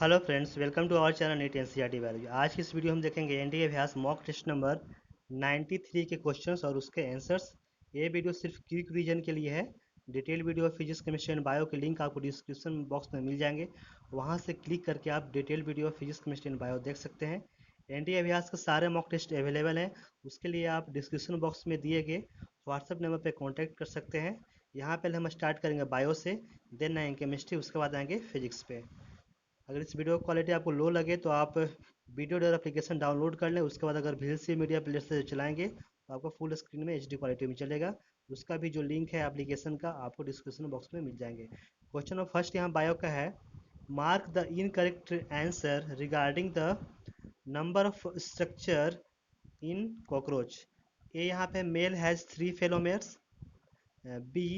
Hello friends, welcome to our channel NEET NCERT biology. आज की इस वीडियो हम देखेंगे एनडीए अभ्यास मॉक टेस्ट नंबर 93 के क्वेश्चंस और उसके आंसर्स। ये वीडियो सिर्फ क्विक रिवीजन के लिए है। Detail video physics chemistry and bio के लिंक आपको डिस्क्रिप्शन बॉक्स में मिल जाएंगे। वहाँ से क्लिक करके आप detail video physics chemistry and bio देख सकते हैं। एनडीए अभ्यास के सारे मॉक टेस्ट अवेलेबल हैं। उसके लिए आप डिस्क्रिप्शन बॉक्स में दिए गए व्हाट्सएप नंबर पर कॉन्टैक्ट कर सकते हैं। यहाँ पहले हम स्टार्ट करेंगे बायो से, देन आएंगे केमिस्ट्री, उसके बाद आएंगे फिजिक्स पे। अगर इस वीडियो क्वालिटी आपको लो लगे तो आप वीडियो डर एप्लीकेशन डाउनलोड कर लें। उसके बाद अगर VLC मीडिया प्लेयर से चलाएंगे तो आपको फुल स्क्रीन में HD क्वालिटी में चलेगा। उसका भी जो लिंक है एप्लीकेशन का आपको डिस्क्रिप्शन बॉक्स में मिल जाएंगे। क्वेश्चन ऑफ फर्स्ट यहाँ बायो का है। Mark the incorrect answer regarding the number of structure in cockroach. A यहाँ पे male has 3 phallomeres, B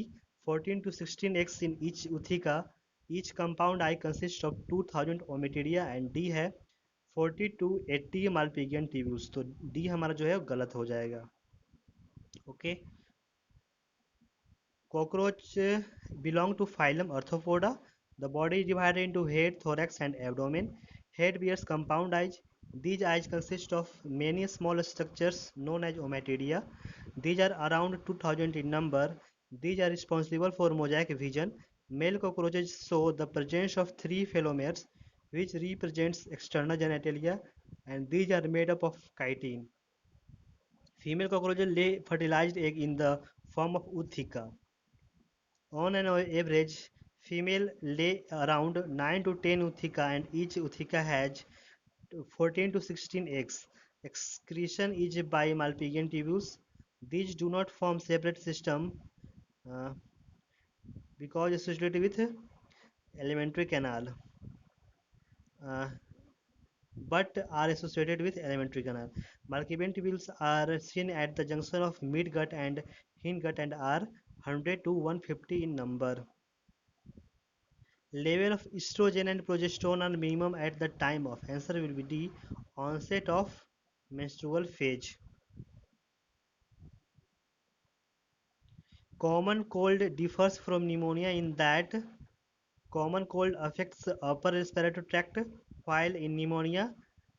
14 to 16 eggs in each Uthika. Each compound eye consists of 2000 ommatidia and D है 40 to 80 Malpighian tubules। तो D हमारा जो है वो गलत हो जाएगा। Okay, cockroach belong to phylum Arthropoda. The body is divided into head, thorax and abdomen. Head bears compound eyes. These eyes consist of many small structures known as ommatidia. These are around 2000 in number. These are responsible for mosaic vision. Male cockroaches show the presence of 3 phelomeres, which represents external genitalia, and these are made up of chitin. Female cockroaches lay fertilized egg in the form of ootheca. On an average, female lay around 9 to 10 ootheca and each ootheca has 14 to 16 eggs. Excretion is by Malpighian tubules. These do not form separate system uh, because associated with alimentary canal, uh, but are associated with alimentary canal. Malpighian tubules are seen at the junction of midgut and hindgut and are 100 to 150 in number. Level of estrogen and progesterone are minimum at the time of answer will be D, onset of menstrual phase. Common cold differs from pneumonia in that common cold affects upper respiratory tract, while in pneumonia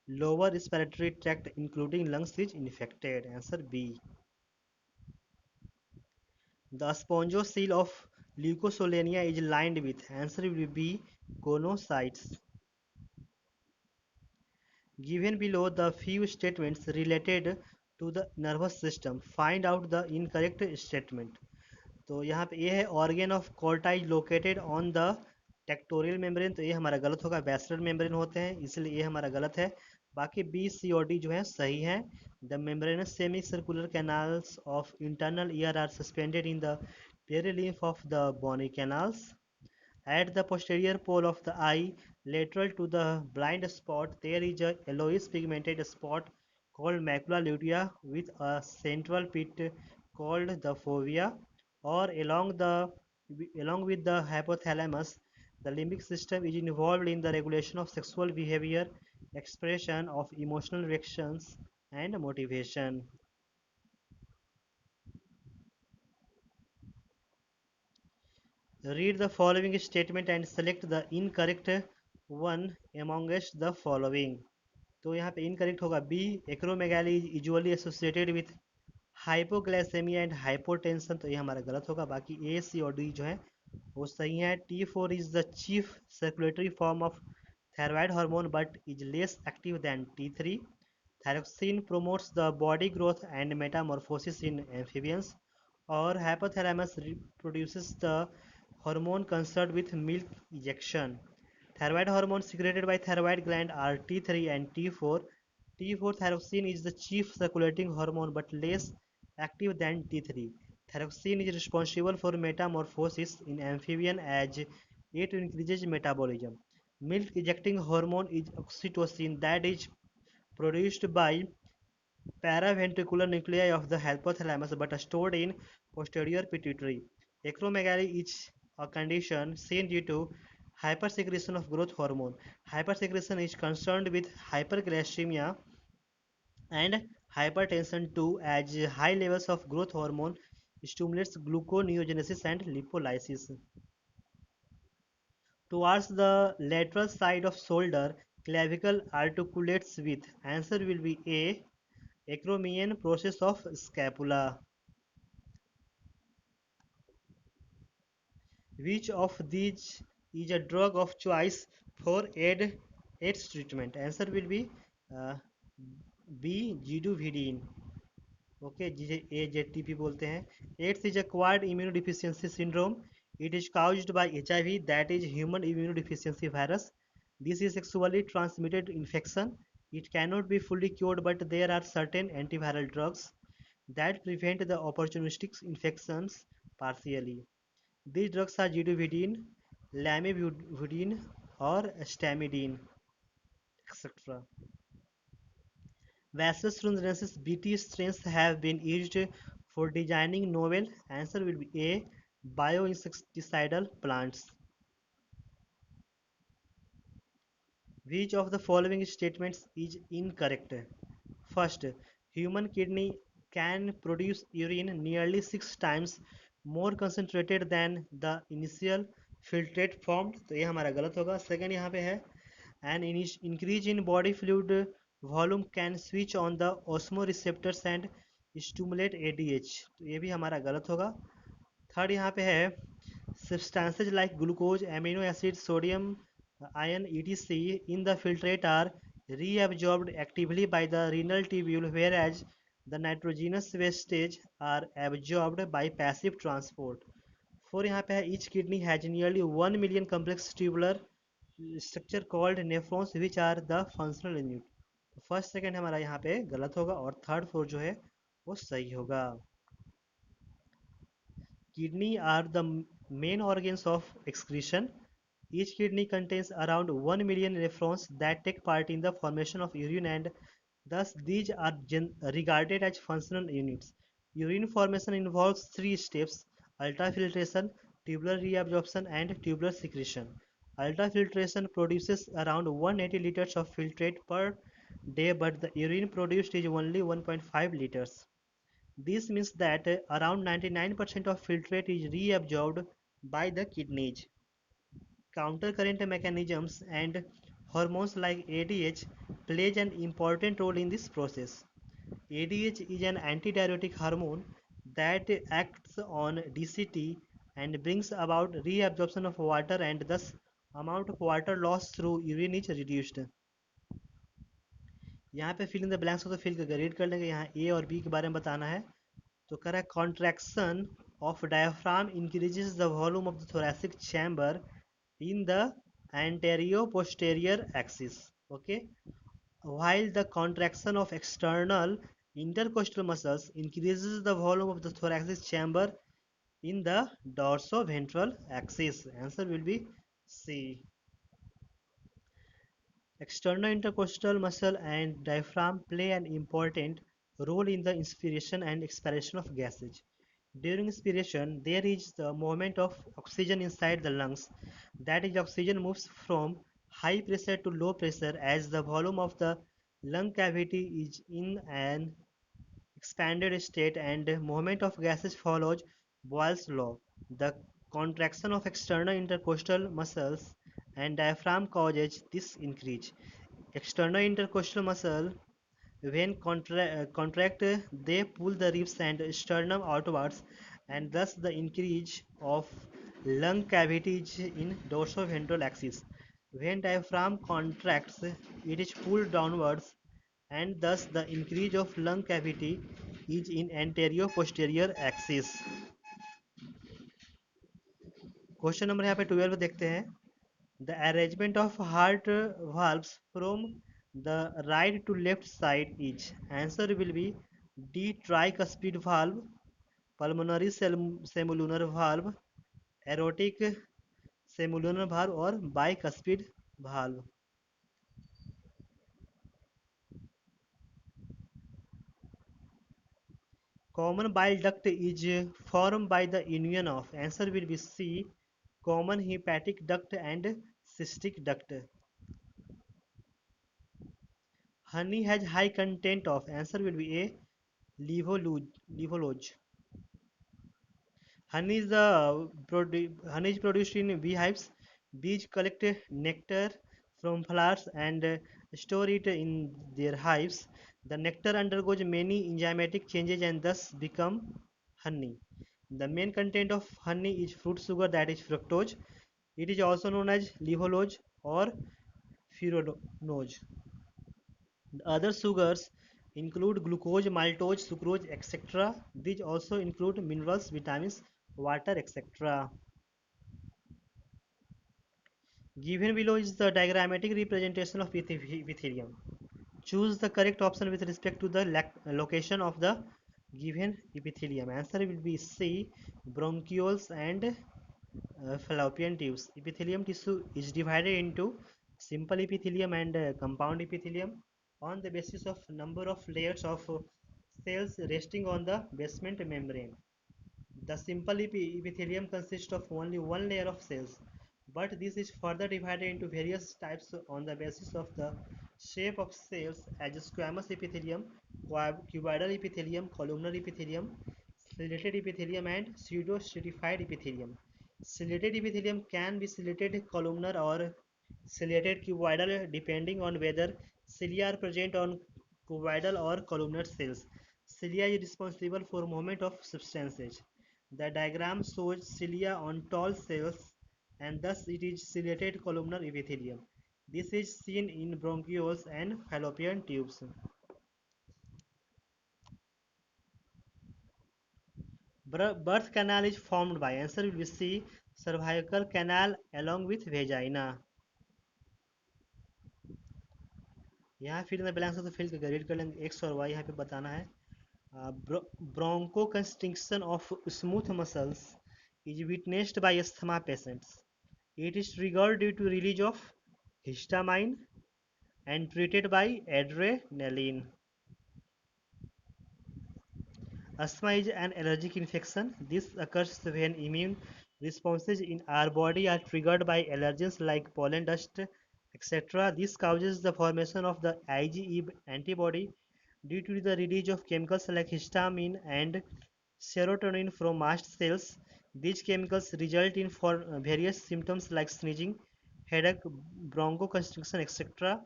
lower respiratory tract including lungs is infected. Answer B. The spongocoel of Leukosolenia is lined with answer will be gonocytes. Given below the few statements related to the nervous system, find out the incorrect statement। तो यहाँ पे ये है organ of corti located on the tectorial membrane, तो ये हमारा गलत होगा। वेस्टर्न मेम्ब्रेन होते हैं इसलिए ये हमारा गलत है। बाकी B, C और D जो है सही है। The membranous semicircular canals of internal ear are suspended in the perilymph of the bony canals. At the posterior pole of the eye, lateral to the blind spot, there is a yellowish pigmented spot called macula lutea with a central pit called the fovea, or along with the hypothalamus. The limbic system is involved in the regulation of sexual behavior, expression of emotional reactions, and motivation. Read the following statement and select the incorrect one amongst the following। तो यहाँ पे incorrect होगा B, acromegaly is usually associated with hypoglycaemia and hypotension, तो ये हमारा गलत होगा। बाकी A, C और D जो है वो सही है। T4 is the chief circulatory form of thyroid hormone but is less active than T3। Thyroxine promotes the body growth and metamorphosis in amphibians, और hypothalamus produces the hormone concerned with milk ejection. Thyroid hormones secreted by thyroid gland are T3 and T4. T4 thyroxine is the chief circulating hormone but less active than T3. Thyroxine is responsible for metamorphosis in amphibian as it increases metabolism. Milk ejecting hormone is oxytocin that is produced by paraventricular nuclei of the hypothalamus but stored in posterior pituitary. Acromegaly is a condition seen due to hypersecretion of growth hormone. Hypersecretion is concerned with hyperglycemia and hypertension too, as high levels of growth hormone stimulates gluconeogenesis and lipolysis. Towards the lateral side of shoulder, clavicle articulates with. Answer will be A. Acromion process of scapula. Which of these is a drug of choice for AIDS treatment? Answer will be uh, B. Zidovudine. Okay, जिसे AZTP बोलते हैं. AIDS is acquired immunodeficiency syndrome. It is caused by HIV, that is human immunodeficiency virus. This is sexually transmitted infection. It cannot be fully cured, but there are certain antiviral drugs that prevent the opportunistic infections partially. These drugs are zidovudine, lamivudine, or stamidine, etc. Vasospasm Bt strains have been used for designing novel. Answer will be A. Bioinsecticidal plants. Which of the following statements is incorrect? First, human kidney can produce urine nearly 6 times more concentrated than the initial filtrate formed. तो ये हमारा गलत होगा. Second यहाँ पे है an increase in body fluid volume can switch on the osmoreceptors and stimulate ADH. तो ये भी हमारा गलत होगा. थर्ड यहाँ पे है substances like glucose, amino acids, sodium, iron, etc. in the filtrate are reabsorbed actively by the renal tubule, whereas the nitrogenous wastage are absorbed by passive transport. Four यहाँ पे है each kidney has nearly 1 million complex tubular structure called nephrons which are the functional unit. First second हमारा यहाँ पे गलत होगा और third four जो है वो सही होगा. Kidney are the main organs of excretion. Each kidney contains around 1 million nephrons that take part in the formation of urine, and thus these are regarded as functional units. Urine formation involves three steps: ultrafiltration, tubular reabsorption, and tubular secretion. Ultrafiltration produces around 180 liters of filtrate per day, but the urine produced is only 1.5 liters. This means that around 99% of filtrate is reabsorbed by the kidneys. Countercurrent mechanisms and hormones like ADH plays an important role in this process. ADH is an antidiuretic hormone that acts on DCT and brings about reabsorption of water, and thus amount of water lost through urine is reduced. यहाँ पे fill in the blanks को तो fill करके read कर लेंगे. यहाँ ए और B के बारे में बताना है. तो कह रहा है contraction of diaphragm increases the volume of the thoracic chamber in the anterior-posterior axis. Okay, while the contraction of external intercostal muscles increases the volume of the thoracic chamber in the dorsoventral axis. Answer will be C. External intercostal muscle and diaphragm play an important role in the inspiration and expiration of gases. During inspiration, there is the movement of oxygen inside the lungs. That is, oxygen moves from high pressure to low pressure as the volume of the lung cavity is in an expanded state, and movement of gases follows Boyle's law. The contraction of external intercostal muscles and diaphragm causes this increase. External intercostal muscle, when contract, they pull the ribs and sternum outwards, and thus the increase of lung cavities in dorsoventral axis. When diaphragm contracts, it is pulled downwards, and thus the increase of lung cavity is in anterior posterior axis. Question number यहाँ पे 12 देखते हैं. The arrangement of heart valves from the right to left side is. Answer will be D. Tricuspid valve, pulmonary semolunar valve, aortic semolunar valve, और bicuspid valve. Common bile duct is formed by the union of. Answer will be C. Common hepatic duct and cystic duct. Honey has high content of. Answer will be A. Levolage. Honey is produced in beehives. Bees collect nectar from flowers and store it in their hives. The nectar undergoes many enzymatic changes and thus become honey. The main content of honey is fruit sugar, that is fructose. It is also known as levulose or fructose. The other sugars include glucose, maltose, sucrose, etc. These also include minerals, vitamins, water, etc. Given below is the diagrammatic representation of epithelium. Choose the correct option with respect to the location of the given epithelium. Answer will be C. Bronchioles and fallopian tubes. Epithelium tissue is divided into simple epithelium and compound epithelium on the basis of number of layers of cells resting on the basement membrane. The simple epithelium consists of only one layer of cells, but this is further divided into various types on the basis of the shape of cells as squamous epithelium, cuboidal epithelium, columnar epithelium, ciliated epithelium, and pseudostratified epithelium. Ciliated epithelium can be ciliated columnar or ciliated cuboidal depending on whether cilia are present on cuboidal or columnar cells. Cilia is responsible for movement of substances. The diagram shows cilia on tall cells and thus it is ciliated columnar epithelium. This is seen in bronchioles and fallopian tubes. Birth canal is formed by, answer will be C, cervical canal along with vagina. यहाँ फिर इन blanks तो fill करके read कर लेंगे x और Y यहाँ पे बताना है. Bronchoconstriction of smooth muscles is witnessed by asthma patients. It is triggered due to release of histamine and treated by adrenaline. Asthma is an allergic infection. This occurs when immune responses in our body are triggered by allergens like pollen dust, etc. This causes the formation of the IgE antibody due to the release of chemicals like histamine and serotonin from mast cells. These chemicals result in various symptoms like sneezing, headache, bronchoconstriction, etc.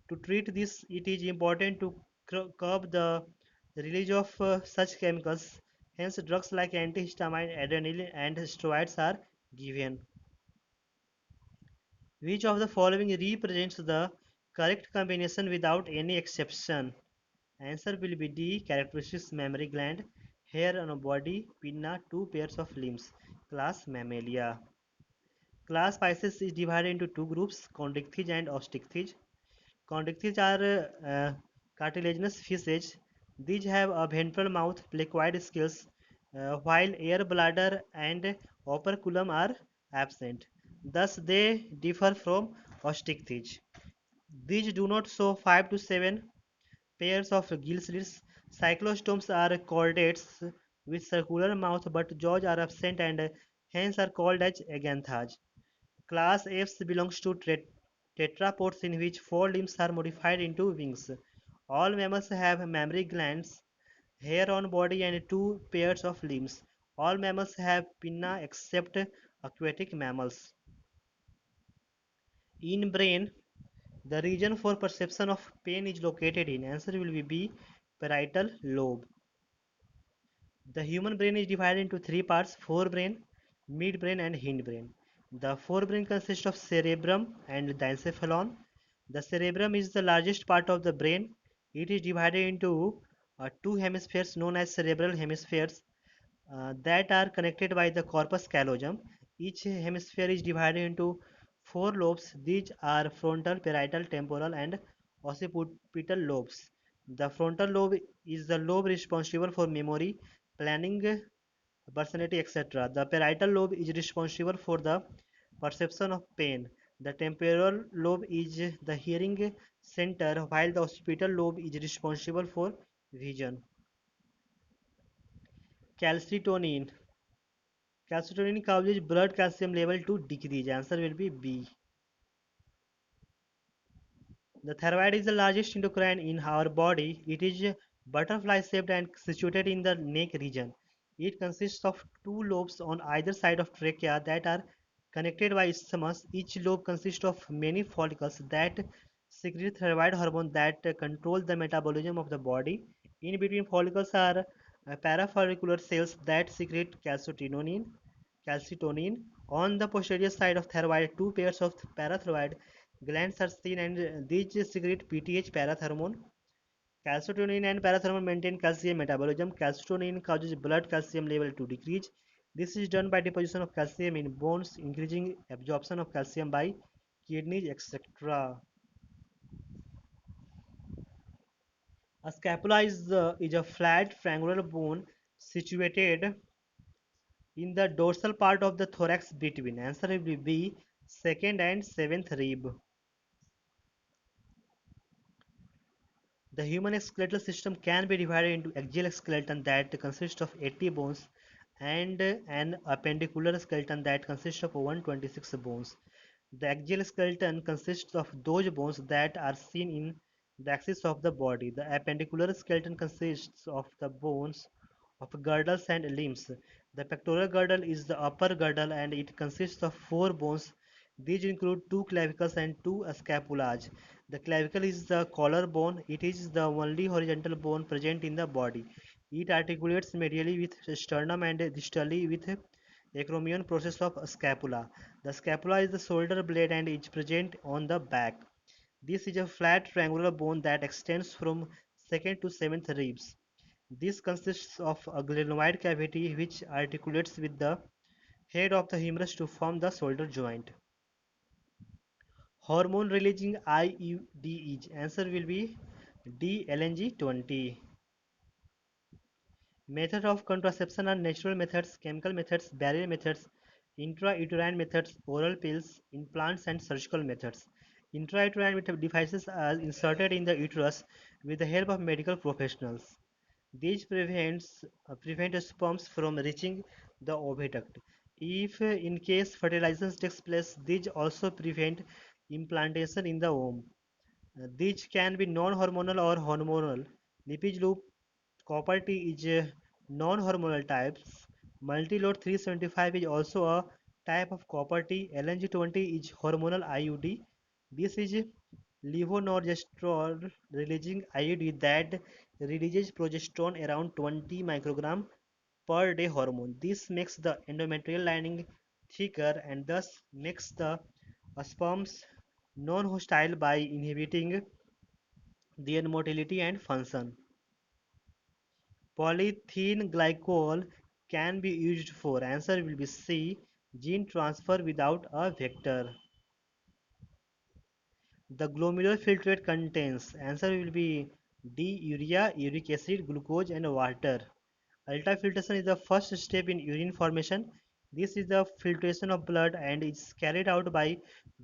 To treat this, it is important to curb the release of such chemicals. Hence, drugs like antihistamine, adrenaline, and steroids are given. Which of the following represents the correct combination without any exception? Answer will be D. Characteristics mammary gland, hair on a body, pinna, two pairs of limbs. Class Mammalia. Class Pisces is divided into two groups, Chondrichthyes and Osteichthyes. Chondrichthyes are cartilaginous fishes. These have a ventral mouth, placoid scales, while air bladder and operculum are absent. Thus, they differ from Osteichthyes. These do not show 5 to 7 pairs of gill slits. Cyclostomes are chordates with circular mouth but jaws are absent and hence are called as aganthas. Class F belongs to tetrapods in which four limbs are modified into wings. All mammals have mammary glands, hair on body and two pairs of limbs. All mammals have pinna except aquatic mammals. In brain, the region for perception of pain is located in, answer will be B, parietal lobe. The human brain is divided into three parts, forebrain, midbrain and hindbrain. The forebrain consists of cerebrum and the encephalon. The cerebrum is the largest part of the brain. It is divided into two hemispheres known as cerebral hemispheres that are connected by the corpus callosum. Each hemisphere is divided into four lobes. These are frontal, parietal, temporal, and occipital lobes. The frontal lobe is the lobe responsible for memory, planning, personality, etc. The parietal lobe is responsible for the perception of pain. The temporal lobe is the hearing center, while the occipital lobe is responsible for vision. Calcitonin. Calcitonin causes blood calcium level to decrease. Answer will be B. The thyroid is the largest endocrine in our body. It is butterfly shaped and situated in the neck region. It consists of two lobes on either side of trachea that are Connected by isthmus, each lobe consists of many follicles that secrete thyroid hormone that control the metabolism of the body. In between follicles are parafollicular cells that secrete calcitonin. On the posterior side of thyroid, two pairs of parathyroid glands are seen, and these secrete PTH parathormone. Calcitonin and parathormone maintain calcium metabolism. Calcitonin causes blood calcium level to decrease. This is done by deposition of calcium in bones, increasing absorption of calcium by kidneys, etc. A scapula is a flat triangular bone situated in the dorsal part of the thorax between. Answer will be second and seventh rib. The human skeletal system can be divided into axial skeleton that consists of 80 bones and an appendicular skeleton that consists of 126 bones. The axial skeleton consists of those bones that are seen in the axis of the body. The appendicular skeleton consists of the bones of girdles and limbs. The pectoral girdle is the upper girdle and it consists of four bones. These include two clavicles and two scapulae. The clavicle is the collar bone. It is the only horizontal bone present in the body. It articulates medially with sternum and distally with acromion process of scapula. The scapula is the shoulder blade and is present on the back. This is a flat triangular bone that extends from second to seventh ribs. This consists of a glenoid cavity which articulates with the head of the humerus to form the shoulder joint. Hormone releasing IUD is answer will be D LNG20. Method of contraception are natural methods, chemical methods, barrier methods, intrauterine methods, oral pills, implants, and surgical methods. Intrauterine devices are inserted in the uterus with the help of medical professionals. These prevent sperms from reaching the oviduct. If in case fertilization takes place, these also prevent implantation in the womb. These can be non-hormonal or hormonal. Lipid loop copper T is non-hormonal types. Multilode 375 is also a type of copper T. LNG20 is hormonal IUD. This is levonorgestrel releasing IUD that releases progesterone around 20 microgram per day hormone. This makes the endometrial lining thicker and thus makes the sperms non-hostile by inhibiting their motility and function. Polyethylene glycol can be used for answer will be C gene transfer without a vector. The glomerular filtrate contains answer will be D urea, uric acid, glucose and water. Ultrafiltration is the first step in urine formation. This is the filtration of blood and is carried out by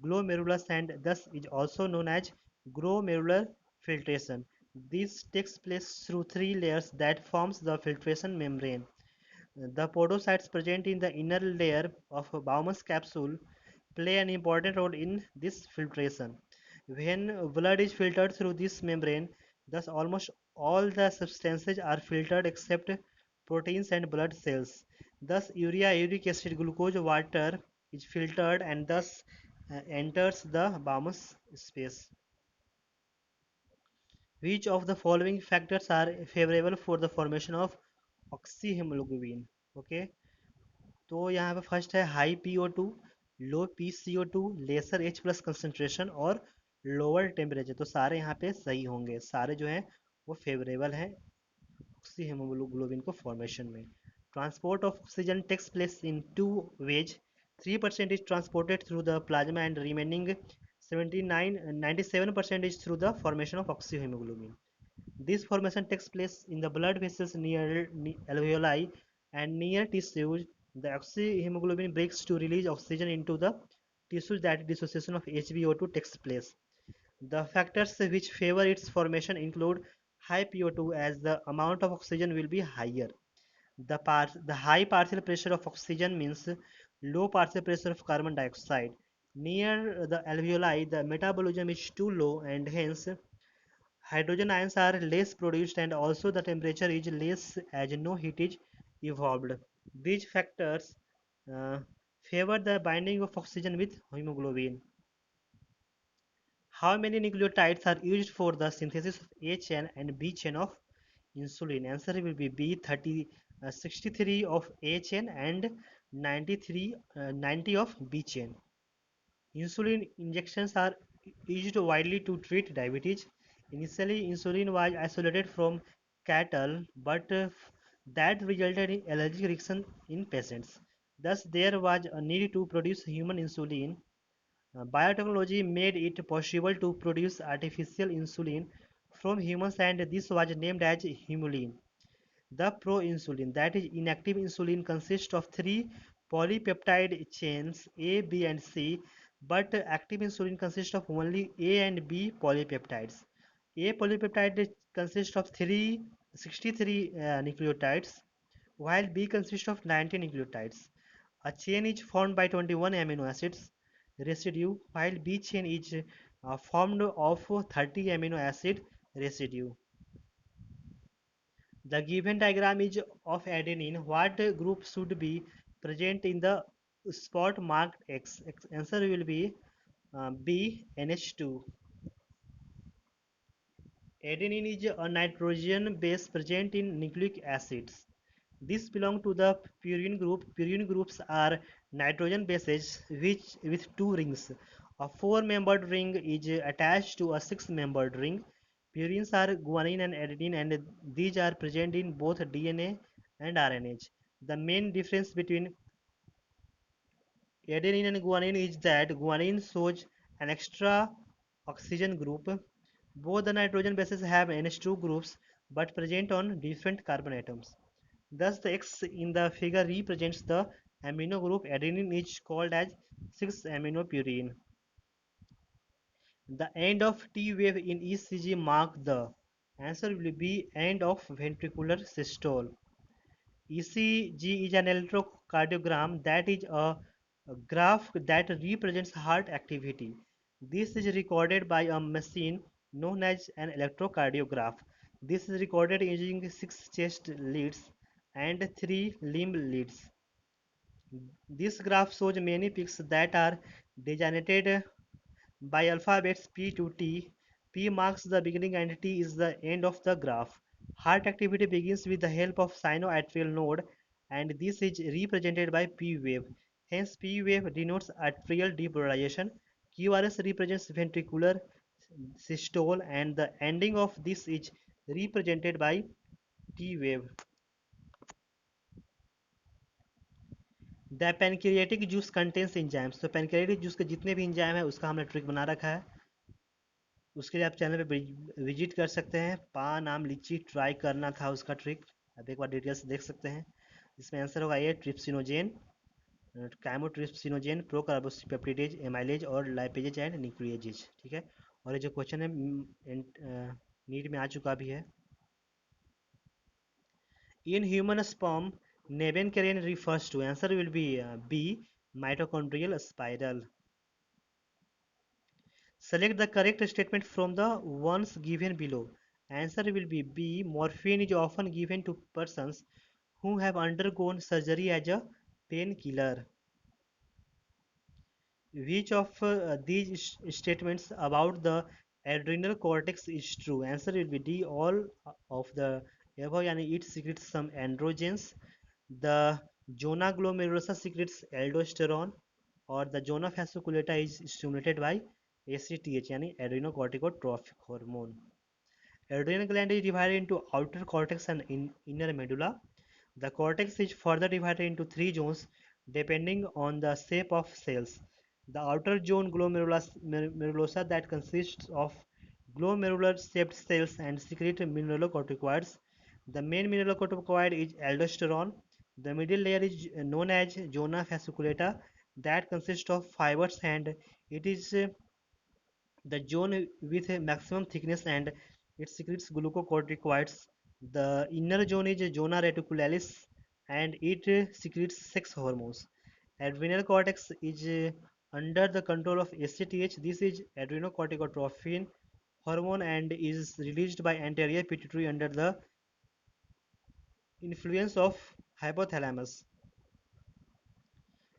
glomerulus and thus is also known as glomerular filtration. This takes place through three layers that forms the filtration membrane. The podocytes present in the inner layer of Bowman's capsule play an important role in this filtration. When blood is filtered through this membrane, thus almost all the substances are filtered except proteins and blood cells. Thus urea, uric acid, glucose, water is filtered and thus enters the Bowman's space. Which of the following factors are favorable for the formation of oxyhemoglobin? Okay, तो यहाँ पे first है high PO2, low PCO2, lesser H plus concentration और lower temperature. तो सारे यहाँ पे सही होंगे, सारे जो हैं वो फेवरेबल हैं ऑक्सी हेमोग्लोबिन को फॉर्मेशन में. Transport of oxygen takes place in two ways. 3% is transported through the plasma and remaining 97% is through the formation of oxyhemoglobin. This formation takes place in the blood vessels near alveoli and near tissues. The oxyhemoglobin breaks to release oxygen into the tissues that dissociation of HbO2 takes place. The factors which favor its formation include high PO2 as the amount of oxygen will be higher. The high partial pressure of oxygen means low partial pressure of carbon dioxide. Near the alveoli, the metabolism is too low and hence hydrogen ions are less produced and also the temperature is less as no heat is evolved. These factors uh, favor the binding of oxygen with hemoglobin. How many nucleotides are used for the synthesis of A chain and B chain of insulin? Answer will be B 63 of A chain and 90 of B chain. Insulin injections are used widely to treat diabetes. Initially, insulin was isolated from cattle, but that resulted in allergic reaction in patients. Thus, there was a need to produce human insulin. Biotechnology made it possible to produce artificial insulin from humans, and this was named as Humulin. The proinsulin, that is inactive insulin, consists of three polypeptide chains A, B, and C, but active insulin consists of only A and B polypeptides. A polypeptide consists of 63 nucleotides, while B consists of 90 nucleotides. A chain is formed by 21 amino acids residue, while B chain is formed of 30 amino acid residue. The given diagram is of adenine. What group should be present in the spot marked X? Answer will be B, NH2. Adenine is a nitrogen base present in nucleic acids. This belongs to the purine group. Purine groups are nitrogen bases which with two rings. A four-membered ring is attached to a six-membered ring. Purines are guanine and adenine, and these are present in both DNA and RNA. The main difference between adenine and guanine is that guanine shows an extra oxygen group. Both the nitrogen bases have NH2 groups but present on different carbon atoms. Thus, the X in the figure represents the amino group. Adenine is called as 6-aminopurine. The end of T wave in ECG mark the answer will be end of ventricular systole. ECG is an electrocardiogram, that is a graph that represents heart activity. This is recorded by a machine known as an electrocardiograph. This is recorded using 6 chest leads and 3 limb leads. This graph shows many peaks that are designated by alphabets P to T. P marks the beginning and T is the end of the graph. Heart activity begins with the help of sinoatrial node, and this is represented by P wave. Hence, P wave denotes atrial depolarization. QRS represents ventricular systole, and the ending of this is represented by T wave. The pancreatic juice contains enzymes, तो pancreatic juice के जितने भी enzyme है उसका हमने trick बना रखा है। उसके लिए आप चैनल पे विजिट कर सकते हैं। पान आम लीची ट्राई करना था उसका ट्रिक, आप एक बार डिटेल्स देख सकते हैं। इसमें आंसर होगा ये ट्रिप्सिनोजेन, कैमोट्रिप्सिनोजेन, प्रोकार्बोपेप्टिडेज, एमाइलेज और लाइपेजेज एंड न्यूक्लियेजेज। ठीक है, और ये जो क्वेश्चन है नीट में आ चुका भी है। In human sperm Nabankarian refers to, answer will be B, mitochondrial spiral. Select the correct statement from the ones given below. Answer will be B, morphine is often given to persons who have undergone surgery as a painkiller. Which of these statements about the adrenal cortex is true? Answer will be D, all of the above, and it secretes some androgens. The zona glomerulosa secretes aldosterone, और the zona fasciculata is stimulated by ACTH यानी adrenocorticotropic hormone. Adrenal gland is divided into outer cortex and inner medulla. The cortex is further divided into three zones depending on the shape of cells. The outer zone glomerulosa that consists of glomerular shaped cells and secrete mineralocorticoids. The main mineralocorticoid is aldosterone. The middle layer is known as zona fasciculata that consists of fibers, and it is the zone with a maximum thickness, and it secretes glucocorticoids. The inner zone is zona reticularis and it secretes sex hormones. Adrenal cortex is under the control of ACTH. This is adrenocorticotrophin hormone and is released by anterior pituitary under the influence of hypothalamus.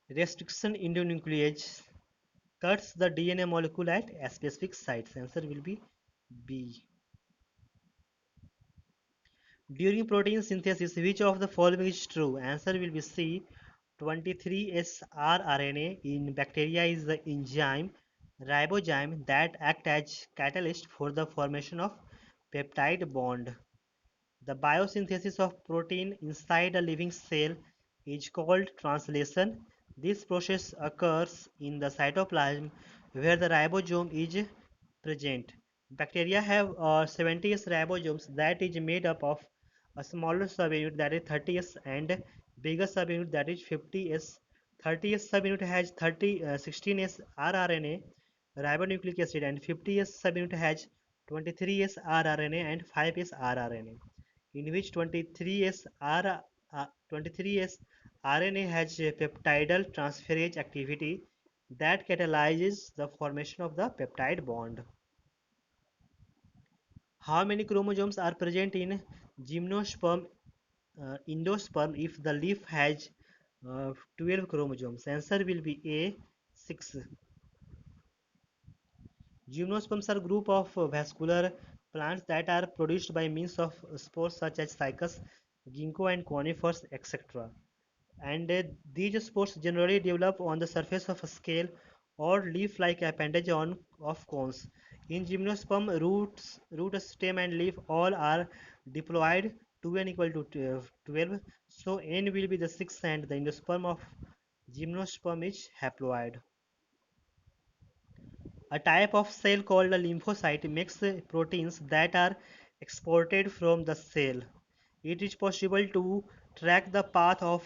Restriction endonuclease cuts the DNA molecule at a specific sites. Answer will be B. During protein synthesis, which of the following is true? Answer will be C. 23S-rRNA in bacteria is the enzyme ribozyme that act as catalyst for the formation of peptide bond. The biosynthesis of protein inside a living cell is called translation. This process occurs in the cytoplasm where the ribosome is present. Bacteria have 70s ribosomes that is made up of a smaller subunit that is 30s and bigger subunit that is 50s. 30s subunit has 16s rRNA ribonucleic acid and 50s subunit has 23s rRNA and 5s rRNA, in which 23S RNA has a peptidal transferase activity that catalyzes the formation of the peptide bond. How many chromosomes are present in gymnosperm, endosperm if the leaf has 12 chromosomes? Answer will be A, 6. Gymnosperms are a group of vascular plants that are produced by means of spores such as cycas, ginkgo and conifers, etc. And these spores generally develop on the surface of a scale or leaf-like appendage of cones. In gymnosperm, root, stem and leaf all are diploid, 2n equal to 12, so n will be the 6th and the endosperm of gymnosperm is haploid. A type of cell called a lymphocyte makes proteins that are exported from the cell. It is possible to track the path of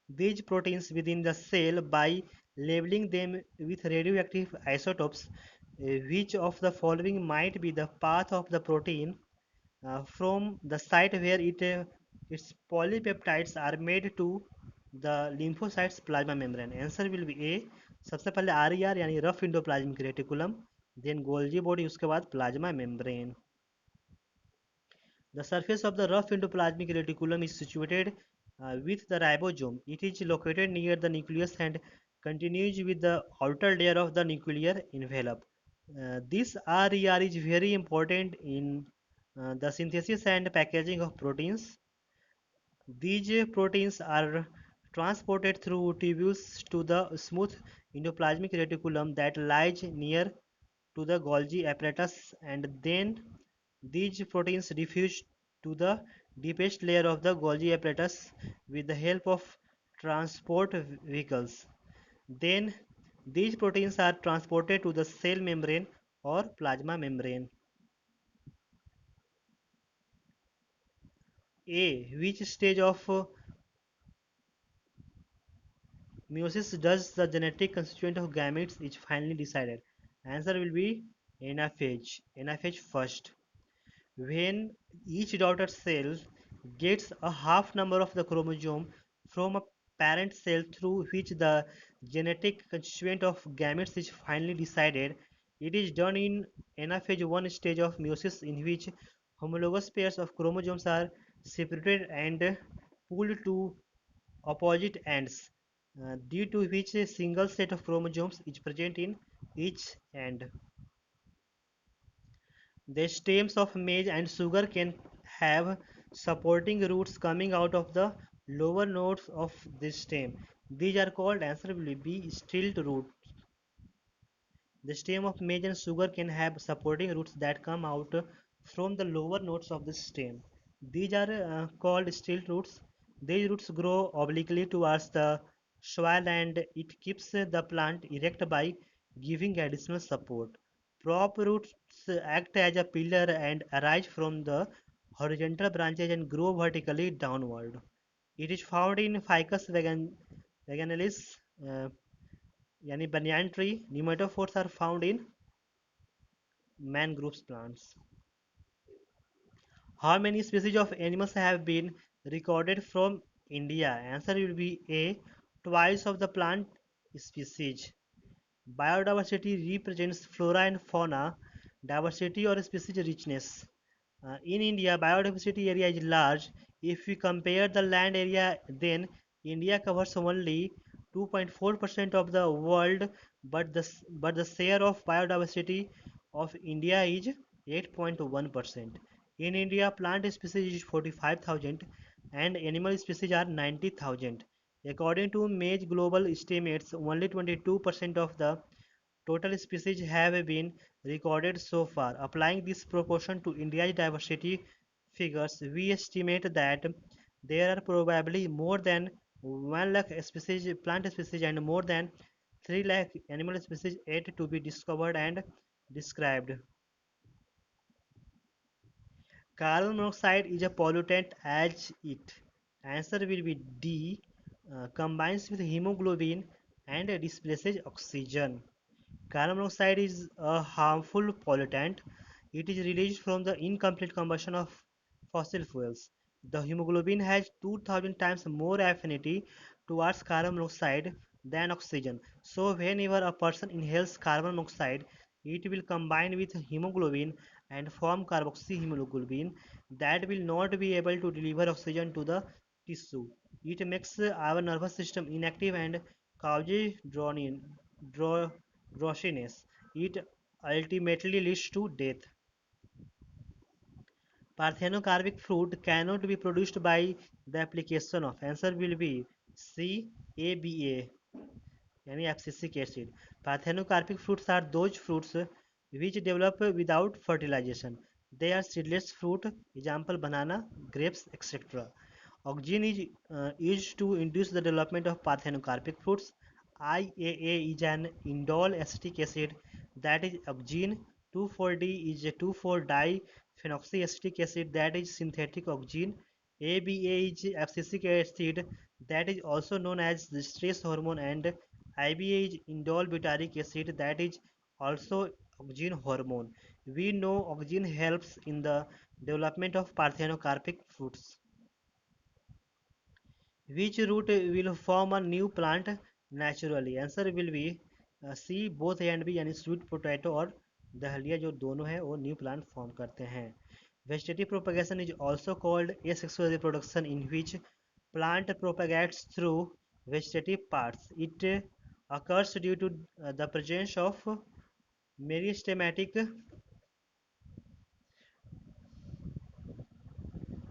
these proteins within the cell by labeling them with radioactive isotopes. Which of the following might be the path of the protein from the site where its polypeptides are made to the lymphocytes plasma membrane? Answer will be A. सबसे पहले RER यानी rough endoplasmic reticulum, then Golgi body, उसके बाद plasma membrane. The surface of the rough endoplasmic reticulum is situated with the ribosome. It is located near the nucleus and continues with the outer layer of the nuclear envelope. This RER is very important in the synthesis and packaging of proteins. These proteins are transported through tubules to the smooth endoplasmic reticulum that lies near to the Golgi apparatus, and then these proteins diffuse to the deepest layer of the Golgi apparatus with the help of transport vehicles. Then these proteins are transported to the cell membrane or plasma membrane. A. Which stage of meiosis does the genetic constituent of gametes is finally decided? Answer will be anaphase. Anaphase first. When each daughter cell gets a half number of the chromosome from a parent cell through which the genetic constituent of gametes is finally decided, it is done in anaphase 1 stage of meiosis, in which homologous pairs of chromosomes are separated and pulled to opposite ends, due to which a single set of chromosomes is present in each end. The stems of maize and sugar cane have supporting roots coming out of the lower nodes of the stem. These are called, answer will be, stilt roots. The stem of maize and sugar cane have supporting roots that come out from the lower nodes of the stem. These are called stilt roots. These roots grow obliquely towards the soil and it keeps the plant erect by giving additional support. Prop roots act as a pillar and arise from the horizontal branches and grow vertically downward. It is found in Ficus vaginalis, यानी banyan tree. Nematophores are found in mangroves plants. How many species of animals have been recorded from India? Answer will be A. Twice of the plant species. Biodiversity represents flora and fauna diversity or species richness. In India, biodiversity area is large. If we compare the land area, then India covers only 2.4% of the world, but the share of biodiversity of India is 8.1%. In India, plant species is 45,000 and animal species are 90,000. According to Mage Global estimates, only 22% of the total species have been recorded so far. Applying this proportion to India's diversity figures, we estimate that there are probably more than 1 lakh species, plant species and more than 3 lakh animal species yet to be discovered and described. Carbon monoxide is a pollutant as it. Answer will be D. Combines with hemoglobin and displaces oxygen. Carbon monoxide is a harmful pollutant. It is released from the incomplete combustion of fossil fuels. The hemoglobin has 2000 times more affinity towards carbon monoxide than oxygen. So, whenever a person inhales carbon monoxide, it will combine with hemoglobin and form carboxyhemoglobin that will not be able to deliver oxygen to the tissue. It makes our nervous system inactive and causes drowsiness. It ultimately leads to death. Parthenocarpic fruit cannot be produced by the application of. Answer will be C. ABA, यानी abscisic acid. Parthenocarpic fruits are those fruits which develop without fertilization. They are seedless fruit, example banana, grapes, etc. Oxygen is used to induce the development of parthenocarpic fruits. IAA is an indole acetic acid that is oxygen. 2,4-D is a 2,4-diphenoxyacetic acid that is synthetic oxygen. ABA is abscisic acid that is also known as the stress hormone, and IBA is indole butyric acid that is also oxygen hormone. We know oxygen helps in the development of parthenocarpic fruits. Which root will form a new plant naturally? Answer will be C. both A and B, यानी sweet potato और dahlia जो दोनों है वो new plant form करते हैं. Vegetative propagation is also called asexual reproduction, in which plant propagates through vegetative parts. It occurs due to the presence of meristematic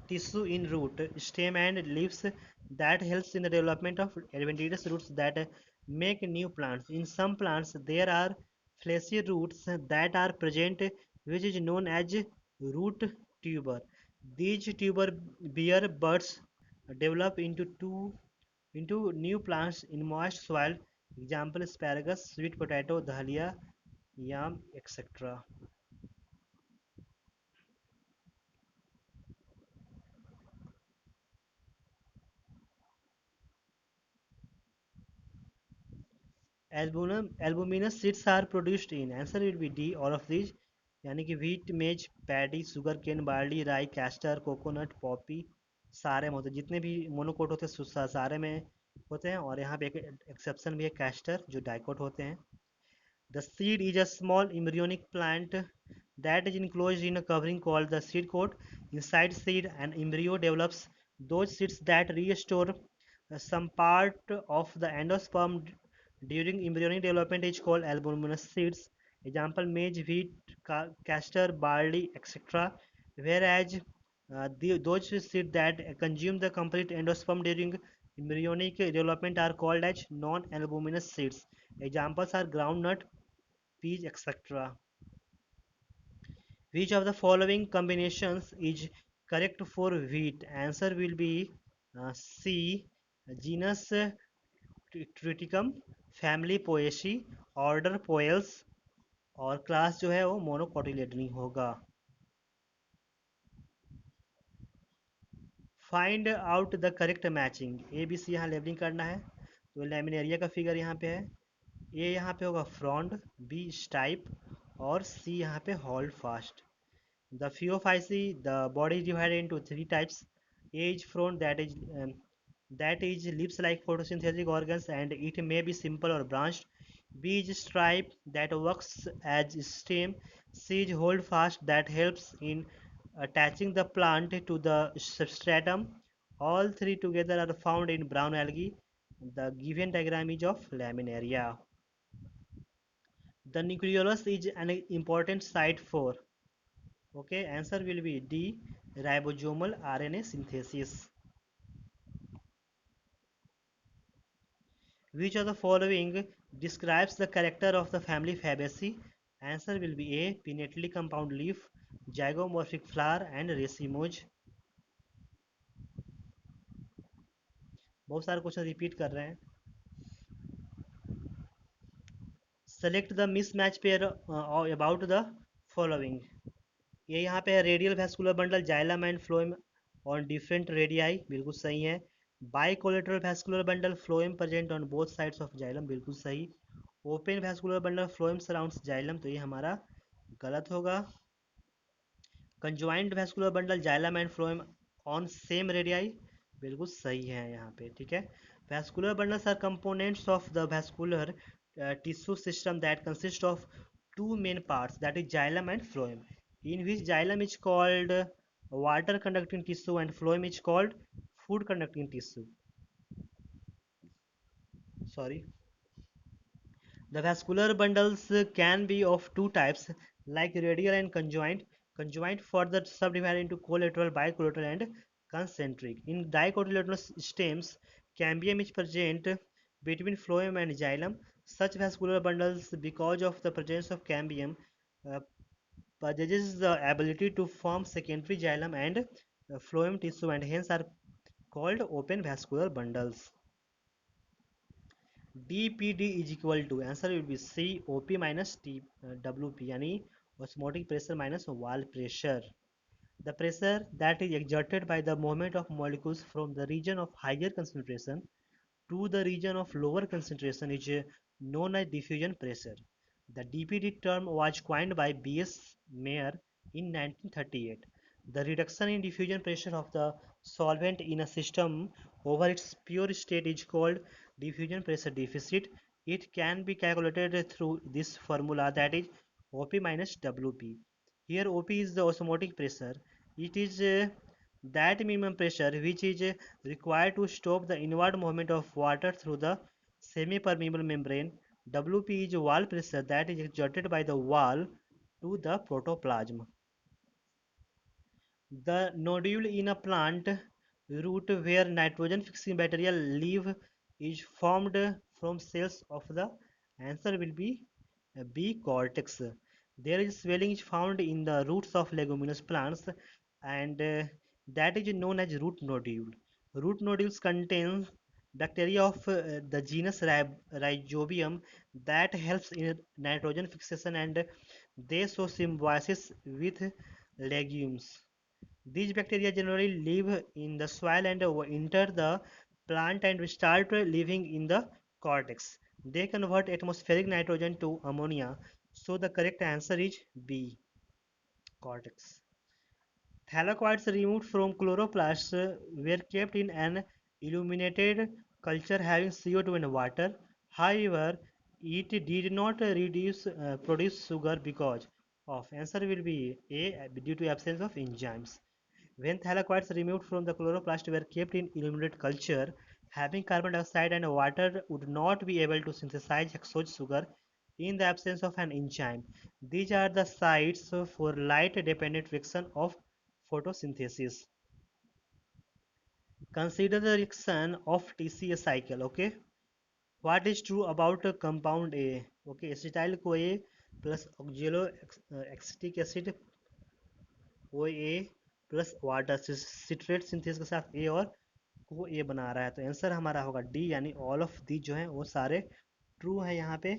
tissue in root, stem and leaves that helps in the development of adventitious roots that make new plants. In some plants there are fleshy roots that are present, which is known as root tuber. These tuber bear buds develop into new plants in moist soil, example asparagus, sweet potato, dahlia, yam, etc. Albuminous seeds are produced in. Answer will be D. All of these, यानी कि wheat, maize, paddy, sugar cane, barley, rye, castor, coconut, poppy, सारे में होते हैं. जितने भी monocot होते हैं सारे में होते हैं, और यहाँ पे एक एक्सेप्शन भी है, कैस्टर, जो डाइकोट होते हैं. The seed is a small embryonic plant that is enclosed in a covering called the seed coat. Inside seed, an embryo develops those seeds that restore some part of the endosperm during embryonic development is called albuminous seeds. Example maize, wheat, castor, barley, etc. Whereas those seeds that consume the complete endosperm during embryonic development are called as non-albuminous seeds. Examples are groundnut, peas, etc. Which of the following combinations is correct for wheat? Answer will be C. Genus Triticum, family Poaceae, order Poales, और class जो है वो monocotyledonae होगा. Find out the correct matching. A B C यहाँ labelling करना है. तो laminaria का फिगर यहाँ पे है. ए यहाँ पे होगा फ्रॉन्ड, बी स्टाइप और सी यहाँ पे hold fast. The Phaeophysi, the body is divided into three types. A is front, that is lips like photosynthetic organs, and it may be simple or branched. B is stripe, that works as stem. C is hold fast, that helps in attaching the plant to the substratum. All three together are found in brown algae. The given diagram is of laminaria. The nucleolus is an important site for. Okay, answer will be D. Ribosomal RNA synthesis. Which of the following describes the character of the family Fabaceae? Answer will be A. Pinnately compound leaf, zygomorphic flower and racemose. बहुत सारे question repeat कर रहे हैं. Select the mismatch pair about the following. ये यहाँ पे है radial vascular bundle xylem and phloem on different radii, बिल्कुल सही है. Bicollateral vascular bundle phloem present on both sides of xylem, बिल्कुल सही. Open vascular bundle phloem surrounds xylem, तो ये हमारा गलत होगा. Conjoint vascular bundle xylem and phloem on same radii, बिल्कुल सही है यहाँ पे. ठीक है. Vascular bundles are components of the vascular tissue system that consist of two main parts, that is xylem and phloem, in which xylem is called water conducting tissue and phloem is called food conducting tissue. Sorry. The vascular bundles can be of two types, like radial and conjoint. Conjoint further subdivided into collateral, bicollateral, and concentric. In dicotyledonous stems, cambium is present between phloem and xylem. Such vascular bundles, because of the presence of cambium, uh, possesses the ability to form secondary xylem and phloem tissue, and hence are called open vascular bundles. DPD is equal to, answer will be C, OP minus WP, यानी osmotic pressure minus wall pressure. The pressure that is exerted by the movement of molecules from the region of higher concentration to the region of lower concentration is known as diffusion pressure. The DPD term was coined by B.S. Mayer in 1938. The reduction in diffusion pressure of the solvent in a system over its pure state is called diffusion pressure deficit. It can be calculated through this formula, that is OP minus WP. Here OP is the osmotic pressure. It is that minimum pressure which is required to stop the inward movement of water through the semi-permeable membrane. WP is wall pressure that is exerted by the wall to the protoplasm. The nodule in a plant root where nitrogen fixing bacteria live is formed from cells of the, answer will be B, cortex. There is swelling is found in the roots of leguminous plants, and that is known as root nodule. Root nodules contain bacteria of the genus Rhizobium that helps in nitrogen fixation, and they show symbiosis with legumes. These bacteria generally live in the soil and enter the plant and start living in the cortex. They convert atmospheric nitrogen to ammonia. So the correct answer is B, cortex. Thylakoids removed from chloroplasts were kept in an illuminated culture having CO2 and water. However, it did not produce sugar because of, answer will be A, due to absence of enzymes. When thylakoids removed from the chloroplast were kept in illuminated culture, having carbon dioxide and water would not be able to synthesize hexose sugar in the absence of an enzyme. These are the sites for light-dependent reaction of photosynthesis. Consider the reaction of TCA cycle. Okay, what is true about compound A? Okay, acetyl CoA plus oxaloacetic acid OA plus water citrate synthesis के साथ ए और को ए बना रहा है, तो answer हमारा होगा डी, यानी ऑल ऑफ दी जो है वो सारे ट्रू है यहाँ पे